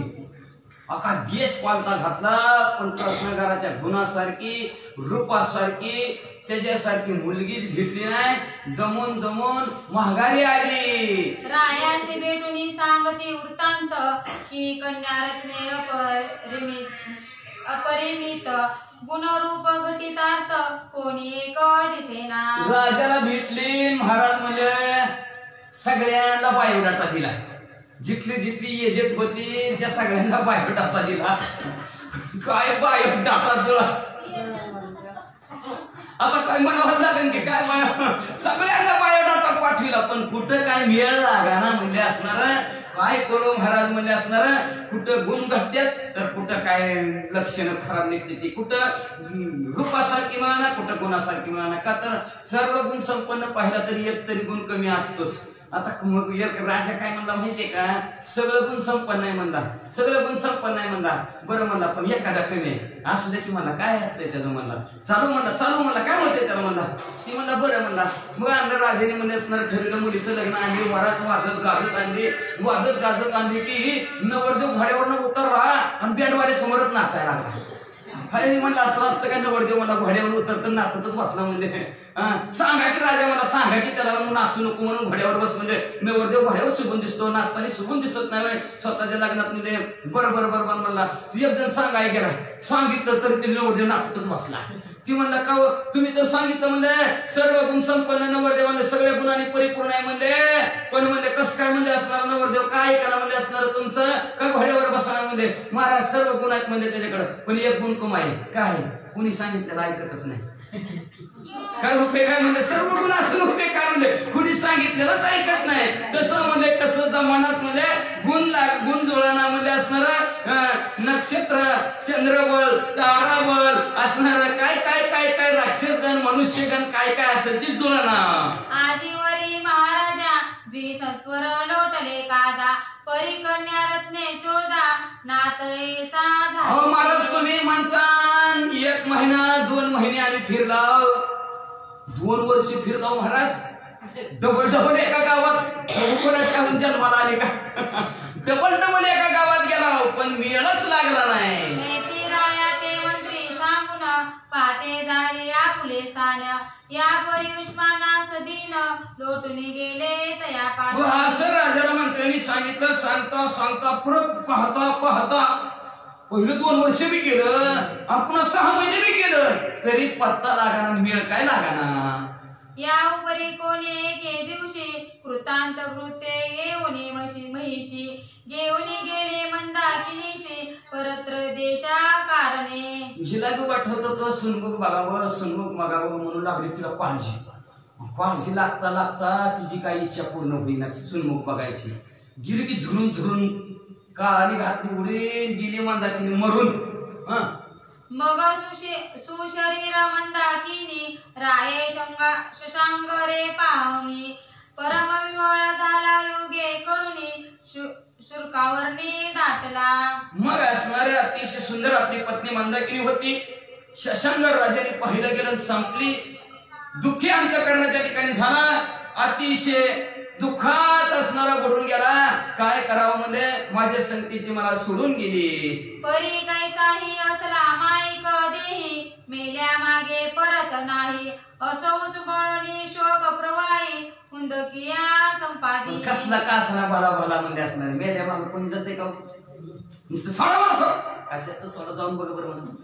अका देश पालता घातला पण कृष्णगाराच्या गुणासारखी रूपासारखी त्याच्यासारखी मुलगीच भेटली नाही. दमून दमून महागारी आली. रायासी भेटून सांगती वृत्तांत की कन्यारत्ने अपरिमित गुणरूप घटितार्थ कोणी एक दिसेना. राजाला भेटली. महाराज म्हणजे सगळ्यांना बायोडाटा दिला. जिथली जिथली एजंट होती त्या सगळ्यांना बायोडाटा दिला. काय बायोडाटा जुळा आता काय म्हणावं लागेल की काय म्हणा, सगळ्यांना बायोडाटा पाठविला पण कुठं काय मिळेल लागा ना म्हणजे असणार. काय करू महाराज म्हणजे असणार. कुठं गुण घटत्यात तर कुठं काय लक्षणं खराब निघते ती. कुठं रूपासारखी म्हणा कुठं गुणासारखी म्हणा. का तर सर्व गुण संपन्न पाहिला तरी एक तरी गुण कमी असतोच. आता मग एक राजा काय म्हणला माहितीये का, सगळं गुण संपन्न नाही म्हणला, सगळं गुण संपन्न नाही म्हणला. बरं म्हणला पण एखादा कमी आहे असू दे की म्हणला. काय असतंय त्याचं म्हणला. चालू म्हणला काय होतंय त्याला म्हणला. ती म्हणला बरं म्हणला. मग आणलं राजाने म्हणजे असणार ठरवलं. मुलीचं लग्न आणली. वरात वाजत गाजत आणली. वाजत गाजत आणली की नवरदेव घोड्यावरनं उतरला आणि बँडवाले समोरच नाचायला लागला. काय म्हणलं असं असतं का नवरदेव मला घोड्यावर उतरत नाचतच बसला म्हणजे. सांगा की राजा मला सांगा की त्याला नाचू नको म्हणून घोड्यावर बस म्हणजे. नवरदेव घोड्यावर सुगून दिसतो नाचताना सुगून दिसत नाही स्वतःच्या लग्नात म्हणजे. बरं बरं बरं बरं म्हणला. एक जण सांगाय गेला. सांगितलं तरी ते नवरदेव नाचतच बसला. ती म्हणला का तुम्ही तर सांगितलं म्हणले सर्व गुण संपन्न नवरदेव म्हणले सगळ्या गुणांनी परिपूर्ण आहे म्हणले. पण म्हणले कसं काय म्हणले असणार नवरदेव काय करा म्हणले असणार तुमचं का घोड्यावर बसणार म्हणले. महाराज सर्व गुण आहेत म्हणले त्याच्याकडे पण एक गुण कम आहे. काय कुणी सांगितलेलं ऐकतच नाही. काय उपयोग काय म्हणले सर्व गुण असून उपयोग काय म्हणले कुणी सांगितलेलंच ऐकत नाही. तसं म्हणजे कसं जमानात म्हणजे गुण जुळणा म्हणजे असणार नक्षत्र चंद्रबळ ताराबळ असणार काय काय काय काय राक्षसगण मनुष्यगण काय काय असेल ती जुळणा. आदिवरी महाराजा द्विसत्वर लोटले काजा परिकन्या रत्ने चोजा नातळे साजा. हो महाराज तुम्ही माणसान 1 महिना 2 महिने आम्ही फिरलाव 2 वर्ष फिरलाव महाराज. डबल एका गावात कोणाच्या जन्माला आले का डबल एका गावात गेला पण वेळच लागला नाही. राया ते मंत्री सांगून पाहते झाले आपुले स्थान या परी उष्मानास दिन लोटून गेले तया पाठ. असं राजाला मंत्र्यांनी सांगितलं. सांगता परत पाहता पहिलं 2 वर्ष बी केलं आणि पुन्हा 6 महिने बी केलं तरी पत्ता लागाना मेळ काय लागाना. या उपरी कोणी एके दिवशी कृतांत वृत्ते घेऊन महिषी घेऊन गेले मंदाकिनीशी परत्र देशा कारणे. हिला बी वाटत तो सुनमुख बघावं म्हणून लागली तिला काळजी लागता तिची काही इच्छा पूर्ण होईना. सुनमुख बघायची गेली की झुरून काळी घातली उडीन गेली मंदाकिनी मरून. मग सुशरीर मंदाकिनी राये शशांग रे पाहुनी परम विवळ झाला योगे करुणी शुर्कावरणी दाटला. मग असणारे अतिशय सुंदर आपली पत्नी मंदाकिनी होती. शशांक राजाने पाहिलं गेलं संपली. दुःखी अंतःकरणाच्या ठिकाणी झाला. अतिशय दुःखात असणारा बुडून गेला. काय करावं म्हणजे माझ्या संगतीची मला सोडून गेली. परी कैसाही असला माईक देही मेल्या मागे परत नाही असोच बळणी शोक प्रवाही हुंदकिया संपादी. कसला का असणार भला म्हणजे असणार मेल्या मागे कोणी जाते का नुसतं सोडा मला सोड कशाचं सोडा जाऊन बरोबर म्हणून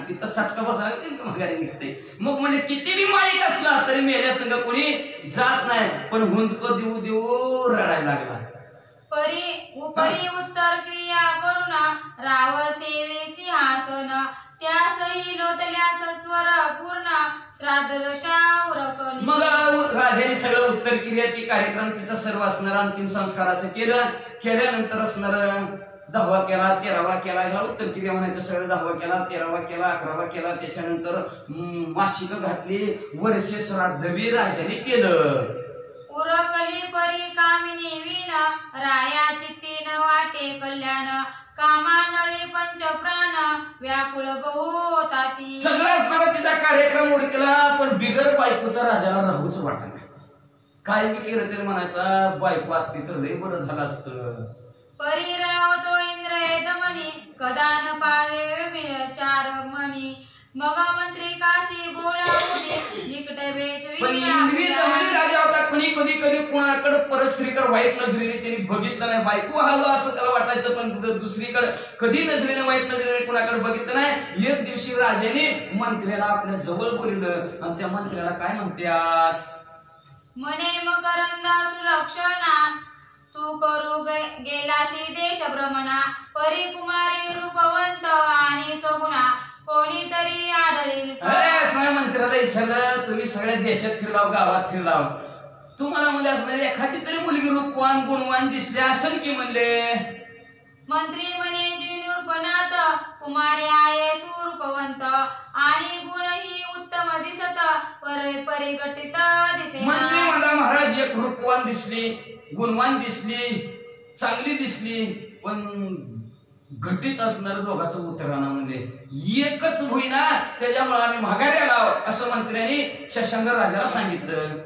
तिथं चटका बसायला माघारी निघते. मग म्हणजे किती बी माईक असला तरी मेल्या संग कोणी जात नाही. पण हुंदक देऊ रडायला लागला. परी उत्तर क्रिया करुणा राव सेवे सिंहासन त्यासही लोटल्या सत्वर पूर्ण श्राद्ध दशा उरकली. मग राजाने सगळं उत्तर क्रिया ती कार्यक्रम तिचा सर्व असणार अंतिम संस्काराचं केल्यानंतर असणार 10वा केला, 13वा केला, ह्याला उत्तर क्रिया म्हणायचं. सगळं 10वा केला, 13वा केला, 11वा केला. त्याच्यानंतर मासिक घातली, वर्ष श्राद्ध बी राजाने केलं. उरकली परी कामिनी विण राया चित्तीन वाटे कल्याण कामानळी पंचप्राण व्याकुळ बहुताती. सगळं असताना तिचा कार्यक्रम उरकला, पण बिगर बायकोचा राजाला राहूच वाटत. काय केलं तरी म्हणायचा बायको असती तर लय बरं झालं असतं. परिराव तो इंद्र दमनी कदान पावे चार मनी मग मंत्री काशी बोलावणे निकट बेस. पण इंद्रिय दमनी राजा होता. कधी कधी कधी कोणाकडे परस्त्रीकडे वाईट नजरेने त्यांनी बघितलं नाही. बायको हवं असं त्याला वाटायचं, पण दुसरीकडे कधी नजरेने वाईट नजरेने कोणाकडे बघितलं नाही. एक दिवशी राजाने मंत्र्याला आपल्या जवळ बोलवलं आणि त्या मंत्र्याला काय म्हणतात, म्हणे मकरंदा सुलक्षणा तू करू गेलासी देश भ्रमणा परी कुमारी रूपवंत आणि सगुणा कोणीतरी आढळील. मंत्र्याला विचारलं, तुम्ही सगळ्या देशात फिरलाव, गावात फिरलाव, तुम्हाला म्हणजे असणार एखादी तरी मुलगी रूपवान गुणवान दिसली असेल की म्हणले. मंत्री म्हणे जी नृपनाथ कुमारी आहे सुरूपवंत आणि गुणही उत्तम दिसत परिगटित दिसे. मंत्री म्हणला, महाराज एक रूपवान दिसली, गुणवान दिसली, चांगली दिसली, पण घटित असणार दोघांचं उत्तराना म्हणजे एकच होईना, त्याच्यामुळे आम्ही माघारी आलो असं मंत्र्यांनी शशांक राजाला सांगितलं.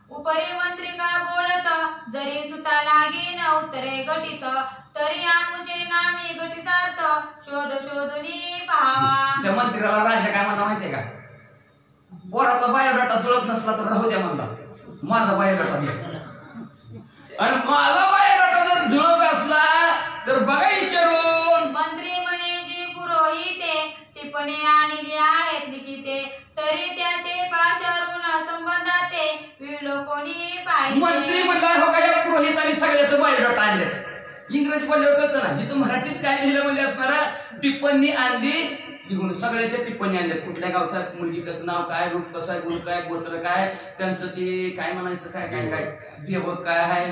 उपरी मंत्री का बोलत जरी सुता लागे न उत्तरे घटित तरी आमुचे नामे घटितार्थ शोध शोधुनी पाहावा. त्या मंत्र्याला राजा काय म्हणला माहितीये का, पोराचा बायोडाटा जुळत नसला तर राहू द्या म्हणला, माझा बायोडाटा द्या. आणि माझा बायोडाटा जर जुळत असला तर बघा विचारून. मंत्री म्हणे जी पुरोहिते टिप्पणी आणली आहेत लिखिते तरी त्या ते पाचारून संबंधाते विलोकोनी पाहिजे. मंत्री म्हणला, हो का या पुरोहितांनी सगळ्याचं बायोडाटा आणलेत. इंग्रजी बोलल्यावर कळतं ना, इथं मराठीत काय लिहिलं म्हणजे असणारा टिप्पणी आणली लिहून, सगळ्याच्या टिप्पणी आणल्यात. कुठल्या गावच्या मुलगीचं नाव काय, रूप कसं आहे, गुण काय, गोत्र काय, त्यांचं ते काय म्हणायचं, काय काय काय देवक काय आहे,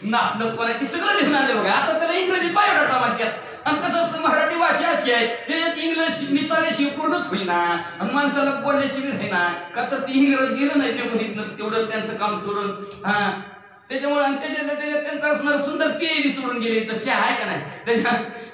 नापलं कोण आहे, ते सगळं लिहून आणले बघा. आता त्याला इंग्रजीत बायोडाटा म्हणतात. आणि कसं असतं, मराठी भाषा अशी आहे त्याच्यात इंग्लिश मिसाल्याशिवाय पूर्णच होईना आणि माणसाला बोलल्याशिवाय होईना का, तर ती इंग्रज गेलं नाही ते म्हणत नसतं तेवढं त्यांचं काम सोडून. त्याच्यामुळे त्याच्यात त्यांचं असणार सुंदर पेय सोडून गेले तर चहा आहे का नाही,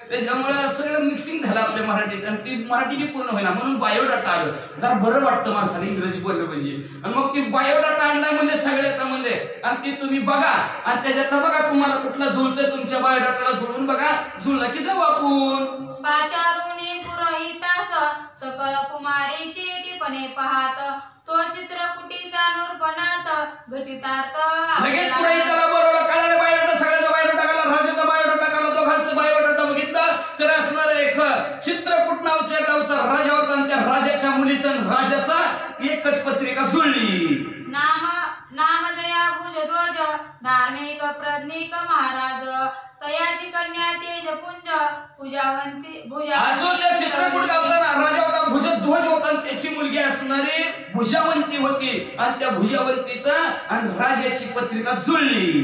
त्याच्यामुळे सगळं मिक्सिंग झालं आपल्या मराठीत आणि ती मराठी बी पूर्ण होईना. म्हणून बायोडाटा आलं, जरा बरं वाटतं माणसाला इंग्रजी बोललं म्हणजे. आणि मग ती बायोडाटा आणला म्हणजे सगळ्याचा म्हणले, आणि ती तुम्ही बघा आणि त्याच्यात बघा तुम्हाला कुठला जुळतंय, तुमच्या बायोडाटाला जुळून बघा, जुळला की जाऊ आपण. पाचारुनी पुरोहितास सकल कुमारीची टिपणे पाहात तो चित्रकुटीचा नूरपणात घटितार्थ. लगेच पुरोहिताला बोलवलं, कळालं बायोडाटा, सगळ्याचा बायोडाटा काढला, राजाचा बायोडाटा काढला, दोघांचा बायोडाटा बघितला तर असणार एक चित्रकूट नावच्या गावचा राजा होता आणि त्या राजाच्या मुलीचा राजाचा एकच पत्रिका जुळली. नाम जया भुजध्वज धार्मिक प्रज्ञिक महाराज तयाची कन्या तेजपुंज पूजावंती त्या चित्रकूट गावचा राजा होता, भुजध्वज होता, त्याची मुलगी असणारी भुजावंती होती आणि त्या भुजावंतीचा आणि राजाची पत्रिका जुळली.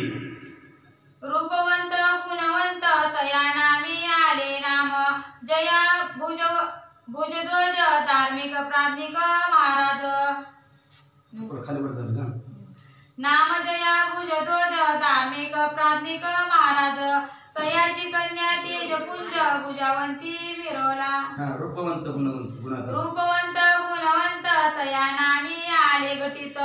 रूपवंत गुणवंत तया नामी आले नाम जया भुजध्वज धार्मिक प्राज्ञिक महाराज. खाली वर झालं ना. नाम जया भुजध्वज धार्मिक प्राज्ञिक महाराज तयाची कन्या तेजपुंज भुजावंती विरोला. रूपवंत गुणवंत रूपवंत गुणवंत तया नामी आले घटित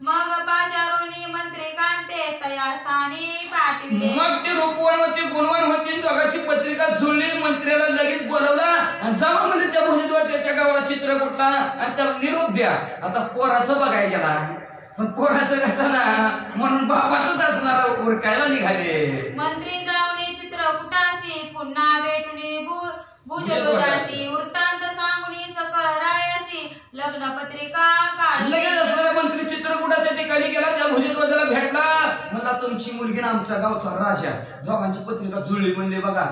मग पाचारुनी मंत्री कांते तया स्थानी पाठविले. मग ते रूपवान होते, गुणवान होते, दोघांची पत्रिका जुळली. मंत्र्याला लगेच बोलवला आणि जावा म्हणजे त्या भुजध्वजाच्या गावाला चित्रकूटला आणि त्याला निरोप द्या. आता पोराचं बघायला गेला, पण पोराचं कसं ना म्हणून बापाचंच असणार उरकायला निघाले. मंत्री जाऊन चित्रकूटासी पुन्हा भेटुनी भुजध्वजासी वृत्तांत सांगुनी सकळ रायासी लग्न पत्रिका काढली. लगेच असणारा मंत्री चित्रकूटाच्या ठिकाणी गेला, त्या भुजध्वजाला भेटला, म्हणला तुमची मुलगी ना आमच्या गावचा राजा, दोघांची पत्रिका जुळली. म्हणले बघा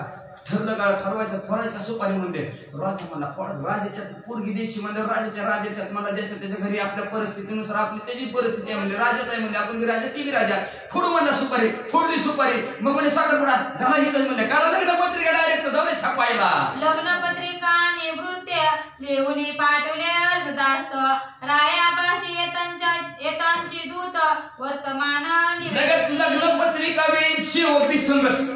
ठरलं का ठरवायचं फोडायचं सुपारी म्हणले. राजा म्हणला राजाच्यात पोरगी द्यायची म्हणले राजाच्यात मला ज्याच्या त्याच्या घरी आपल्या परिस्थितीनुसार आपली त्याची परिस्थिती आहे म्हणले. राजाच आहे म्हणले आपण बी राजा ती बी राजा. फोडू म्हणला सुपारी. फोडली सुपारी. मग म्हणजे साखरपुडा झाला ही म्हणले काढा लग्न पत्रिका डायरेक्ट जाऊ दे छापायला. लग्न पत्रिका निवृत्त्या लिहून पाठवले अर्जदास्त रायापाशी येतांची दूत वर्तमान लगेच लग्न पत्रिका बी शेवट बी संगच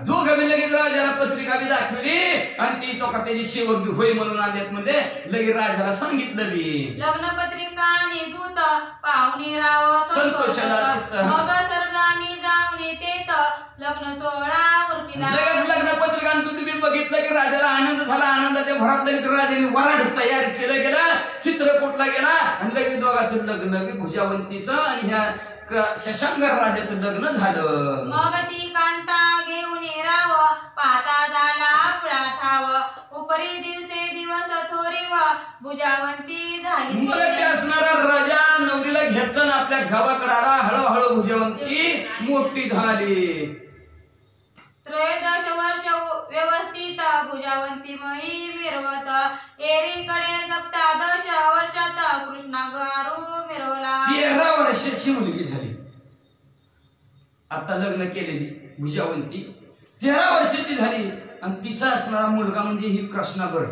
दोघं बी लगेच राजाला पत्रिका बी दाखवली आणि ती तो का त्याची शेवट बी होय म्हणून आल्यात म्हणजे लगेच राजाला सांगितलं बी. लग्न पत्रिका आणि दूत पाहुणी राव संतोषाला मग सरजामी जाऊन तेत लग्न सोहळा उरकिला. लगेच लग्न पत्रिका दूध बी बघितलं की राजाला आनंद झाला. आनंदाच्या भरात लगेच राजाने वराड तयार केलं गेला. चित्रकूटला गेला आणि लगेच दोघांचं लग्न बी भुजावंतीचं आणि ह्या शशांकर राजाचं लग्न झालं. मग ती कांता घेऊन राव पाहता झाला पुळा ठाव उपरी दिवसे दिवस थोरी व भुजावंती झाली. मग ते असणारा राजा नवरीला घेतलं ना आपल्या गावाकडे आला. हळूहळू भुजावंती मोठी झाली. त्रयोदश वर्ष व्यवस्थित भुजावंतीमयी मिरवत एरीकडे सप्तादश वर्षात कृष्णागारू मिरवला. 13 वर्षाची मुलगी झाली. आता लग्न केलेली भुजावंती 13 वर्षाची झाली आणि तिचा असणारा मुलगा म्हणजे ही कृष्णागर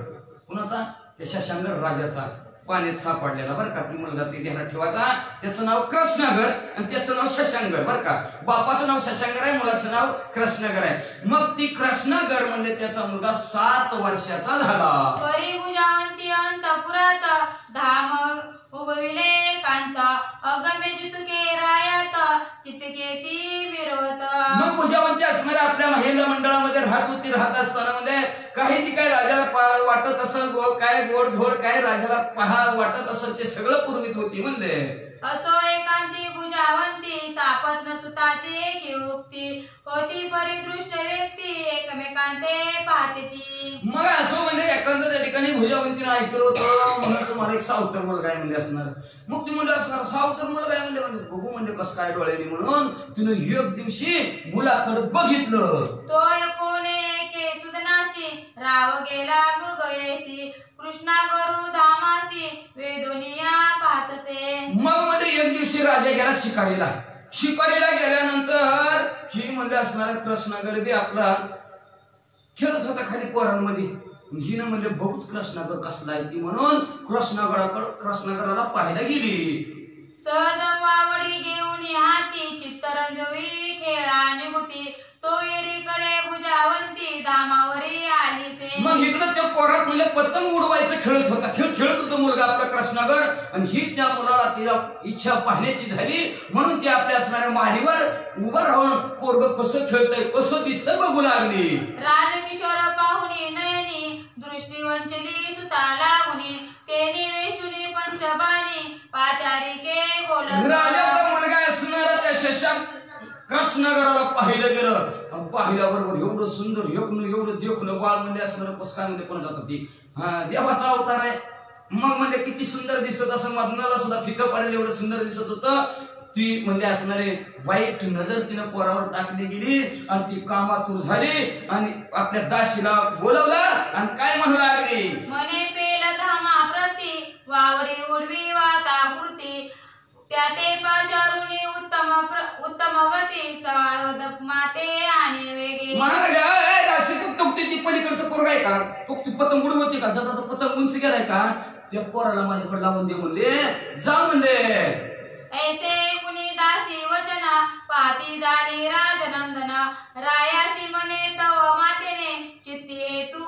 कुणाचा त्या शशांकर राजाचा पाण्यात सापडलेला बरं का. ती मुलगा ते ध्यानात ठेवायचा. त्याचं नाव कृष्णागर आणि त्याचं नाव शशांकर बरं का. बापाचं नाव शशांकर आहे मुलाचं नाव कृष्णागर आहे. मग ती कृष्णागर म्हणजे त्याचा मुलगा 7 वर्षाचा झाला. परी भुजावंती अंतपुरात धाम उभविले कांत अगमे चितके रायात चितके ती मिरवत. मग भुजावंती असणाऱ्या आपल्या महिला मंडळामध्ये राहत असताना म्हणजे काही जी काय राजाला वाटत असेल काय गोड धोड काय राजाला वाटत असेल ते सगळं पुरवित होती म्हणजे. असो एकांती भुजावंती सापत न सुताची की उक्ती होती परिदृष्ट व्यक्ती एकमेकांते पाहते ती. मग असं म्हणजे एकांताच्या ठिकाणी भुजावंतीने ऐकलं होतं म्हणून तुम्हाला एक सावतर मुलगा आहे म्हणजे असणार. मग ती म्हणजे असणार सावतर मुलगा आहे म्हणजे बघू म्हणजे कसं काय डोळ्याने म्हणून तिनं एक दिवशी मुलाकडे बघितलं. तो कोणे एके सुदनाशी राव गेला मृगयेसी कृष्णा गरु धामासी वेदोनिया पाहतसे. मग मध्ये एक दिवशी राजा गेला शिकारीला गेल्यानंतर ही म्हणजे असणारा कृष्णागर बी आपला खेळत होता खाली पोरांमध्ये. हिनं म्हणजे बघूच कृष्णागर कसला आहे ती म्हणून कृष्णागराला पाहायला गेली. सहज वावडी घेऊन हाती चित्तरंजवी खेळा निघुती तो एरीकडे भुजावंती धामावरी आलीसे. मग इकडं त्या पोरात म्हणजे पतंग उडवायचं खेळत होता मुलगा आपला कृष्णागर आणि ही त्या मुलाला तिला इच्छा पाहण्याची झाली म्हणून ती आपल्या असणाऱ्या माडीवर उभं राहून पोरग कसं खेळतंय कसं दिसतंय बघू लागली. राजकिशोर पाहुणी नयनी दृष्टी वंचली सुता लागुनी तेनी वेष्टुनी पंचबाणी पाचारिके बोलत. राजाचा मुलगा असणारा त्या शशांक कृष्णागराला पाहिलं गेलं. पाहिल्याबरोबर एवढं सुंदर एवढं देखणं बाळ म्हणजे असणार कसं म्हणजे कोण जातात ती देवाचा अवतार आहे. मग म्हणजे किती सुंदर दिसत असं मदनाला सुद्धा फिकं पडेल एवढं सुंदर दिसत होतं. ती म्हणजे असणारे वाईट नजर तिनं पोरावर टाकली गेली आणि ती कामातूर झाली आणि आपल्या दासीला बोलवलं आणि काय म्हणू लागली. मने पेल धामा प्रती वावडी उडवी वाता कृती त्या ते पाचारुनी उत्तम गती सवाद माते आणि वेगे. म्हणाले दासी तू ती पलीकडचं पोरग आहे का तू ती पतंग उडवती का जसा पतंग उंच गेलाय का त्या पोराला माझ्याकडे लावून दे म्हणले. जा म्हणले. ऐसे कुणी दासी वचन पाती झाली राजनंदन रायासी मने तव मातेने चित्ती तू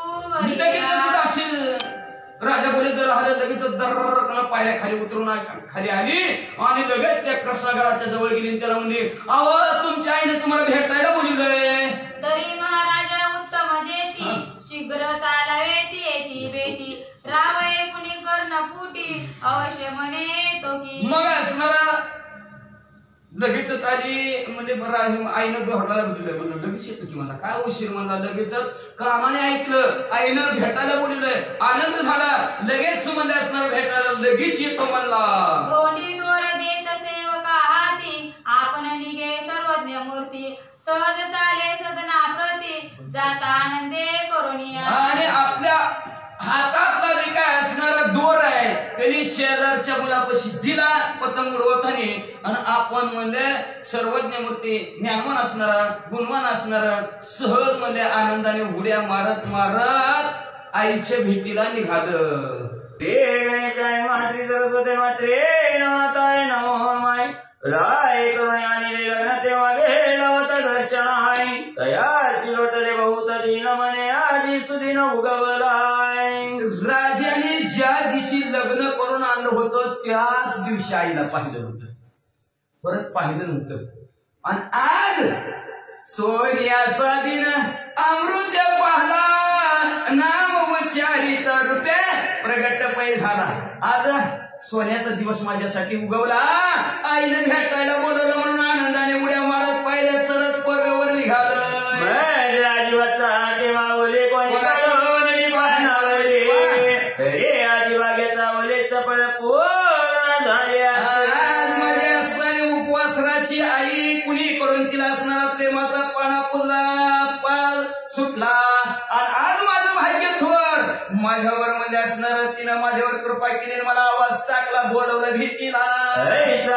राजा बोले लगेच दर्रकन पायऱ्या खाली उतरून खाली आली आणि लगेच त्या कृष्णागराच्या जवळ गेली. त्याला म्हणली अहो तुमच्या आईने तुम्हाला भेटायला बोलवलंय. तरी महाराजा उत्तम जेती शीघ्र चालावे तिची बेटी रावय कुणी कर्ण फुटी अवश्य म्हणे तो की. मग असणारा लगेचच आली म्हणजे आईनं भेटायला बोलवलंय म्हणलं लगेच येतो की मला काय उशीर म्हणला. लगेचच कामाने ऐकलं आईनं भेटायला बोलवलंय आनंद झाला लगेच म्हणले असणार भेटायला लगेच येतो म्हणला. दोन्ही दोर देत सेवका हाती आपण निघे सर्वज्ञ मूर्ती सहज चाले सदना प्रती जाता आनंदे आपल्या हातातला जे काय असणारा दोर आहे त्यांनी शेजारच्या मुलापाशी दिला पतंग उडवताना, आणि आपण म्हणजे सर्वज्ञ मूर्ती ज्ञानवान असणारा गुणवान असणारा सहज म्हणजे आनंदाने उड्या मारत मारत आईच्या भेटीला निघालं. मातृ सरस्वती मात्रे नमाताय नमो माय राय करुणे आणि लग्न तेव्हा गेलं होतं दर्शन आहे तया शिलोटले बहुत दिन मने आधी सुदिन उगवलाय. राजाने ज्या दिवशी लग्न करून आणलं होतं त्याच दिवशी आईला पाहिलं होतं, परत पाहिलं नव्हतं. आणि आज सोन्याचा दिन अमृत पाहला नाम उच्चारित रूपे प्रगट पै झाला. आज सोन्याचा दिवस माझ्यासाठी उगवला. आईने भेटायला बोलवलं म्हणून आनंदाने उड्या मारत पाहिल्या चढत पर्ववर निघालं. आजीबाचा मावले कोणी तरी आजीबागेचा ओले चपळ पूर्ण झाल्या. आज माझ्या असणारी उपवासराची आई कुणी करून तिला असणारा प्रेमाचा पाना फुलला पाल सुटला. आणि आज माझं भाग्य थोर माझ्यावर म्हणजे असणार तिनं माझ्यावर कृपा केली, मला आवाज टाकला बोलवलं भेटीला.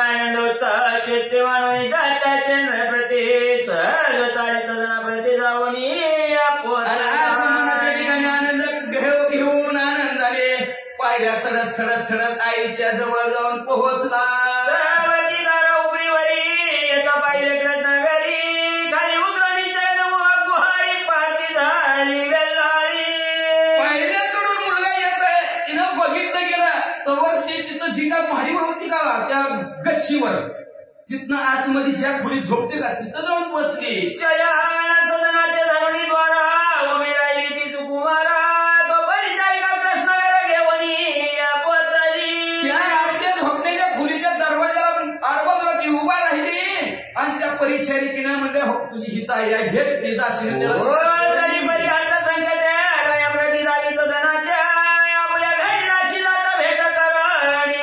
आनंदोत्साह चित्ते मानवी जाताचे प्रति सहज चाळीस जणाप्रती जाऊन असं मनाच्या ठिकाणी आनंद घेऊन आनंदाने पायऱ्या चढत चढत चढत आईच्या जवळ जाऊन पोहोचला. उपरीवरी येता पाहिले कृष्णगरी खाली उतरणीच्या गुहारी पाती झाली वेल्लाळी. पायऱ्याकडून मुलगा येत आहे, तिनं बघितलं गेलं तर तिथं जी काय भाडीवर होती का त्या गच्चीवर, तिथनं आतमध्ये ज्या खोलीत झोपते का तिथं जाऊन बसली. शयन सदनाचे धरुणी द्वारा उभी राहिली ती सुकुमारा तो परिचारिका कृष्णगर घेऊन पोचली. त्या आपल्या झोपण्याच्या खोलीच्या दरवाजाला आडबाजूला ती उभा राहिली आणि त्या परिचारिकेनं म्हणजे हो तुझी हिता या घेत ते दाशील तरी परी आता संकेत या प्रति झाली सदनाच्या आपल्या घरी राशी जाता भेट कर आणि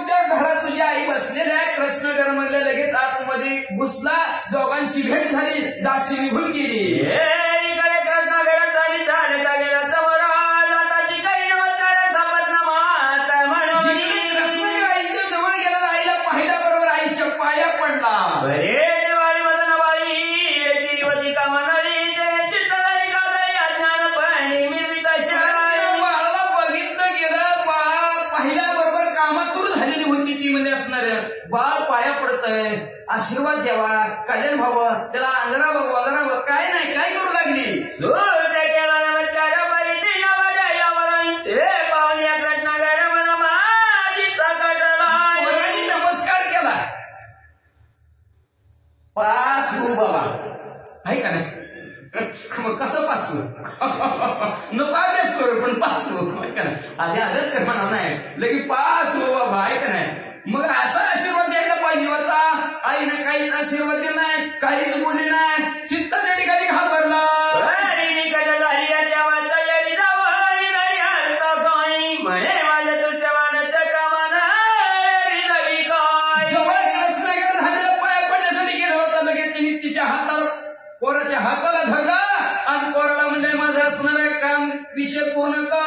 त्या घरात तुझी आई बसलेली आहे. कृष्णगर म्हणलं लगेच आतमध्ये घुसला, दोघांची भेट झाली, दाशी निघून गेली. इकडे कृष्णगर चाली चालता गेला समोर जाताची काही नमस्कार सापत ना माता म्हणून कृष्णगर आईच्या जवळ गेला, आईला पाहिल्याबरोबर आईच्या पाया पडला. बरे दिवाळी मदन वाळी टिरीवती का म्हणाली ते चित्तदारी कादरी अज्ञान पाणी मिरवी बाळाला बघितलं गेलं, बाळ पाहिल्याबरोबर कामातूर झालेली होती ती म्हणजे असणार. बाळ पाया पडतंय, आशीर्वाद द्यावा, कल्याण व्हावं, त्याला आंजरावं वगैरे काय नाही काय करू लागली. केला नमस्कार परिती यावर ते पाहुणे कृष्णगर म्हण माझीचा कडला नमस्कार केला. पासू बाबा आहे का नाही, मग कसं पासू नको अभ्यास करू पण पासू आहे का नाही, आधी अभ्यास कर म्हणा नाही लगे पासू बाबा आहे का नाही. मग असा आशीर्वाद द्यायला पाहिजे होता. आईनं काहीच आशीर्वाद दिला नाही, काहीच बोलली नाही. चित्त त्या ठिकाणी घाबरला. म्हणे माझ्या तुझ्या मानाच्या कामाना जवळ कृष्णगर झालेला पाया पडण्यासाठी गेला होता. लगेच तिने तिच्या हाताला पोराच्या हाताला धरला आणि पोराला म्हणजे माझं असणारं काम विषय कोण का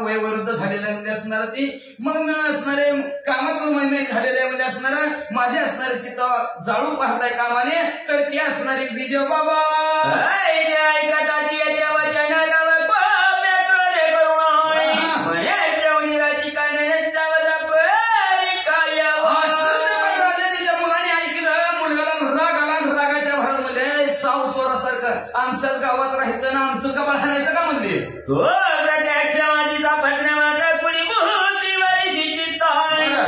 वयोवृद्ध झालेल्या म्हणजे असणार ती मग मी असणारे कामातून महिने झालेल्या म्हणजे असणार माझे असणारे चित्त जाळून पाहताय कामाने तर ते असणारे विजय बाबा आमच्याच गावात राहायचं ना आमचं का हाणायचं का म्हणले तो प्रत्यक्षा माझीचा पत्न्या माता कुणी मुहूर्ती वारीशी चित्त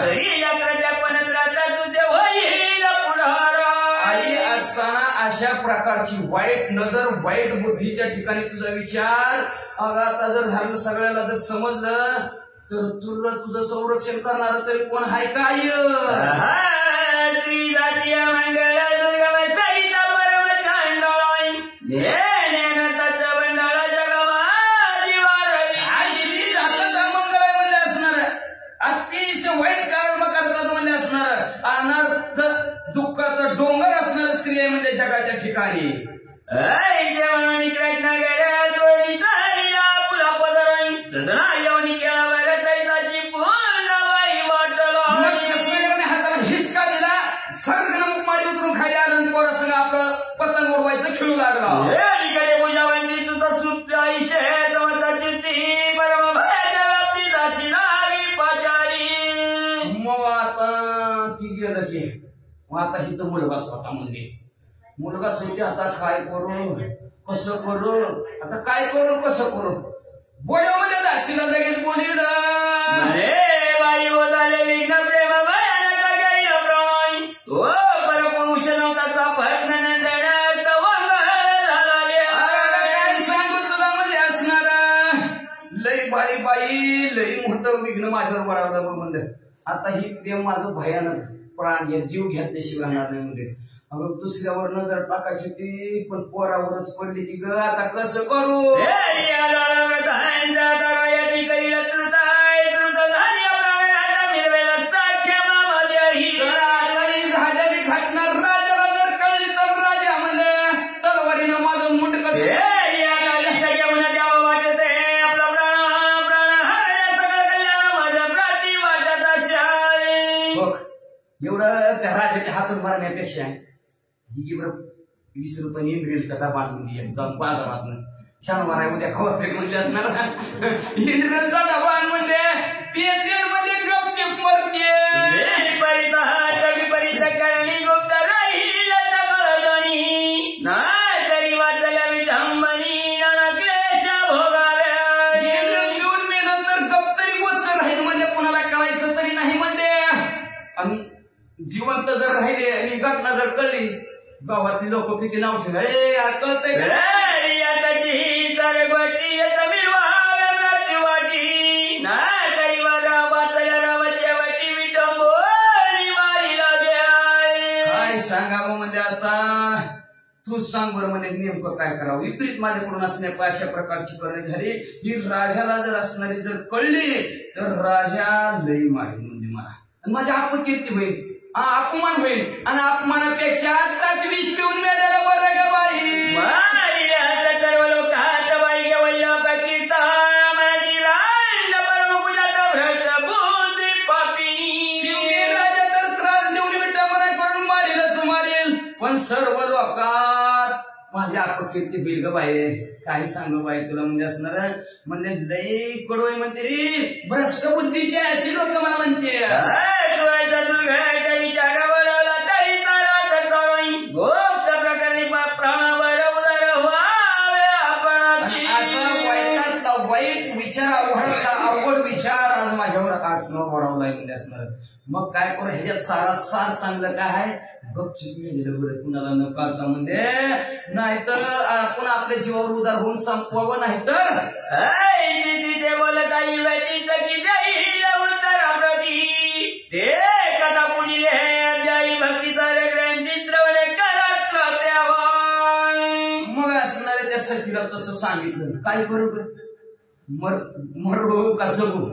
तरी या प्रत्यापनत राहता तुझे होईल पुढारा. आई असताना अशा प्रकारची वाईट नजर वाईट बुद्धीच्या ठिकाणी तुझा विचार आता जर झालं सगळ्याला जर समजलं तर तुला तुझं संरक्षण करणार तरी कोण हाय काय श्री जातीय मंगळ दुर्गम सरिता परम चांडोळाई ज्ञानाचा बंडाळा जगमा ठिकाणी जेवण कृष्णगर चोरी चालीला पुला पदराई सदना येऊन केळा वरतायची पूर्णबाई वाटला मग कृष्णाने हाताला हिसका दिला सर्गण माडी उतरून खाली आलं पोरासंग आपलं पतंग उडवायचं खेळू लागला इकडे पूजावंती सुद्धा सुप्त आयुष्य समताची ती परम भयाच्या व्याप्तीत अशी नारी पाचारी मग आता ती गेलं की मग आता हिथं मुलगा स्वतः म्हणजे मुलगा सांगते आता काय करू कसं करू आता काय करू कसं करू बोलवले दासीला लगेच बोलिड अरे बाई हो झाले विघ्न प्रेम भयानक गैर प्राण तो परपुरुष नव्हता सापडत नजर काय सांगू तुला म्हणजे असणार लई बाई बाई लई मोठं विघ्न माझ्यावर पडावलं बघ म्हणलं आता ही प्रेम माझं भयानक प्राण घ्या जीव घेतल्याशिवाय राहणार नाही म्हणजे अगं दुसऱ्यावर नजर टाकायची ती पण पोरावरच पडली ती ग आता कसं करू झालेली घटना राजाला जर कळली तर राजा म्हणजे तलवारीनं माझं मुंड कसं एवढं त्या राजाच्या हातून मारण्यापेक्षा ही बरं 20 रुपये इंद्रियलचा डबा आणून जाऊन बाजारात शनिवार उद्या खावा तरी म्हणले असणार इंद्रियलचा डबा म्हणजे पेतेर मध्ये गपचिप मरते जिवंत जर राहिले आणि घटना जर कळली गावातली लोक किती नाव ठेवणार काय सांगावं म्हणजे आता तू सांग बरं म्हणजे नेमकं काय करावं विपरीत माझ्याकडून असण्या अशा प्रकारची करणी झाली ही राजाला जर असणारी जर कळली तर राजा लई मारी म्हणजे मला माझ्या अपकीर्ती होईल अपमान होईल आणि अपमानापेक्षा आताच विष पिऊन मेलेलं बरं का बाई सर्व लोक हात बाई गेवल्या पकीर्ता मनाची रांड परमपूजाचा भ्रष्ट बुद्धी पापिनी शिवने राजा तर त्रास देऊन विटंबनाकडून मारेलच मारेल पण सर्व लोकात माझ्या अपकीर्ती होईल ग बाई काय सांगू बाई तुला म्हणजे असणार म्हणजे लई कडोय म्हणते रे भ्रष्ट बुद्धीचे अशी लोक मला म्हणते विचार बनवला तरी चालत गोप्त प्रकरणी प्राणावर उदर व्हावे आपणाची असं वाईट विचार अवघड विचार आज माझ्यावर आज न बळवलाय म्हणजे असणार मग काय करू ह्याच्यात सारात सार चांगलं काय आहे गपचिप मेलेलं बरं कुणाला न काढता म्हणजे नाहीतर आपण आपल्या जीवावर उदार होऊन संपवावं नाहीतर तिथे बोलत आई व्यतीच की जाईल उत्तराप्रती ते कथा पुढील अध्यायी भक्तीचा ग्रंथी श्रवणे करा श्रोत्यावान मग असणाऱ्या त्या सखीला तसं सांगितलं काय बरोबर मरो का जगू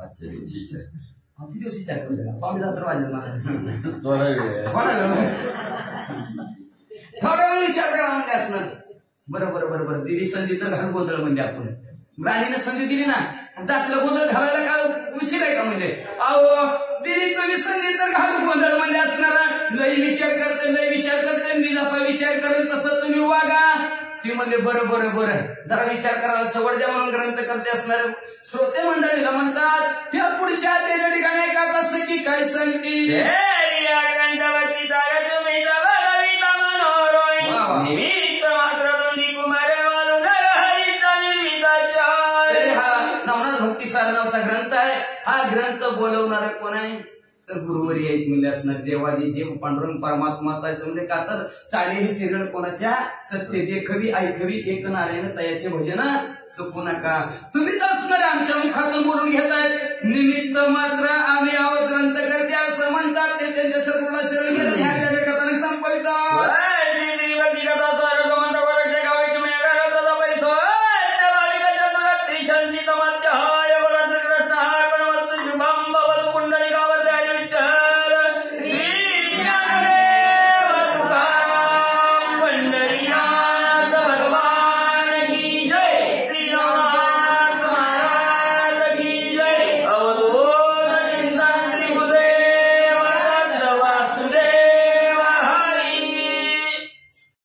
आजच्या दिवशी चार करू पावणे 10 वाजले थोडा वेळ विचार करा म्हणजे असणार बरोबर दिली संधी तर घाल गोंधळ म्हणजे आपण राणीने संधी दिली ना दासला गोंधळ घालायला काय उशीर आहे का म्हणजे अहो दिली तुम्ही संधी तर घालू गोंधळ म्हणजे असणार लई विचार करते मी जसा विचार करेल तसं तुम्ही वागा ती म्हणले बरं जरा विचार करायला सवड द्या म्हणून ग्रंथ करते असणार श्रोते मंडळीला म्हणतात त्या पुढच्या त्याच्या ठिकाणी ऐका कसं की काय सांगते निमित्त मात्र दोन्ही कुमार मालून हरीचा निर्मिताच्या नवनाथ भक्ती सार नावाचा ग्रंथ आहे हा ग्रंथ बोलवणार कोण आहे तर गुरुवरी आहेत म्हणजे असणार देवादी देव पांडुरंग परमात्मा म्हणजे का तर चालेही सिरड कोणाच्या सत्य देखवी ऐकवी एक नारायण तयाचे भजन चुकू नका तुम्हीच असणार आमच्या मुखातून बोलून घेतायत निमित्त मात्र आम्ही आहोत ग्रंथ करते असं म्हणतात ते त्यांच्या शत्रूला शरण गेलं ह्या जगताने संपवितात शांती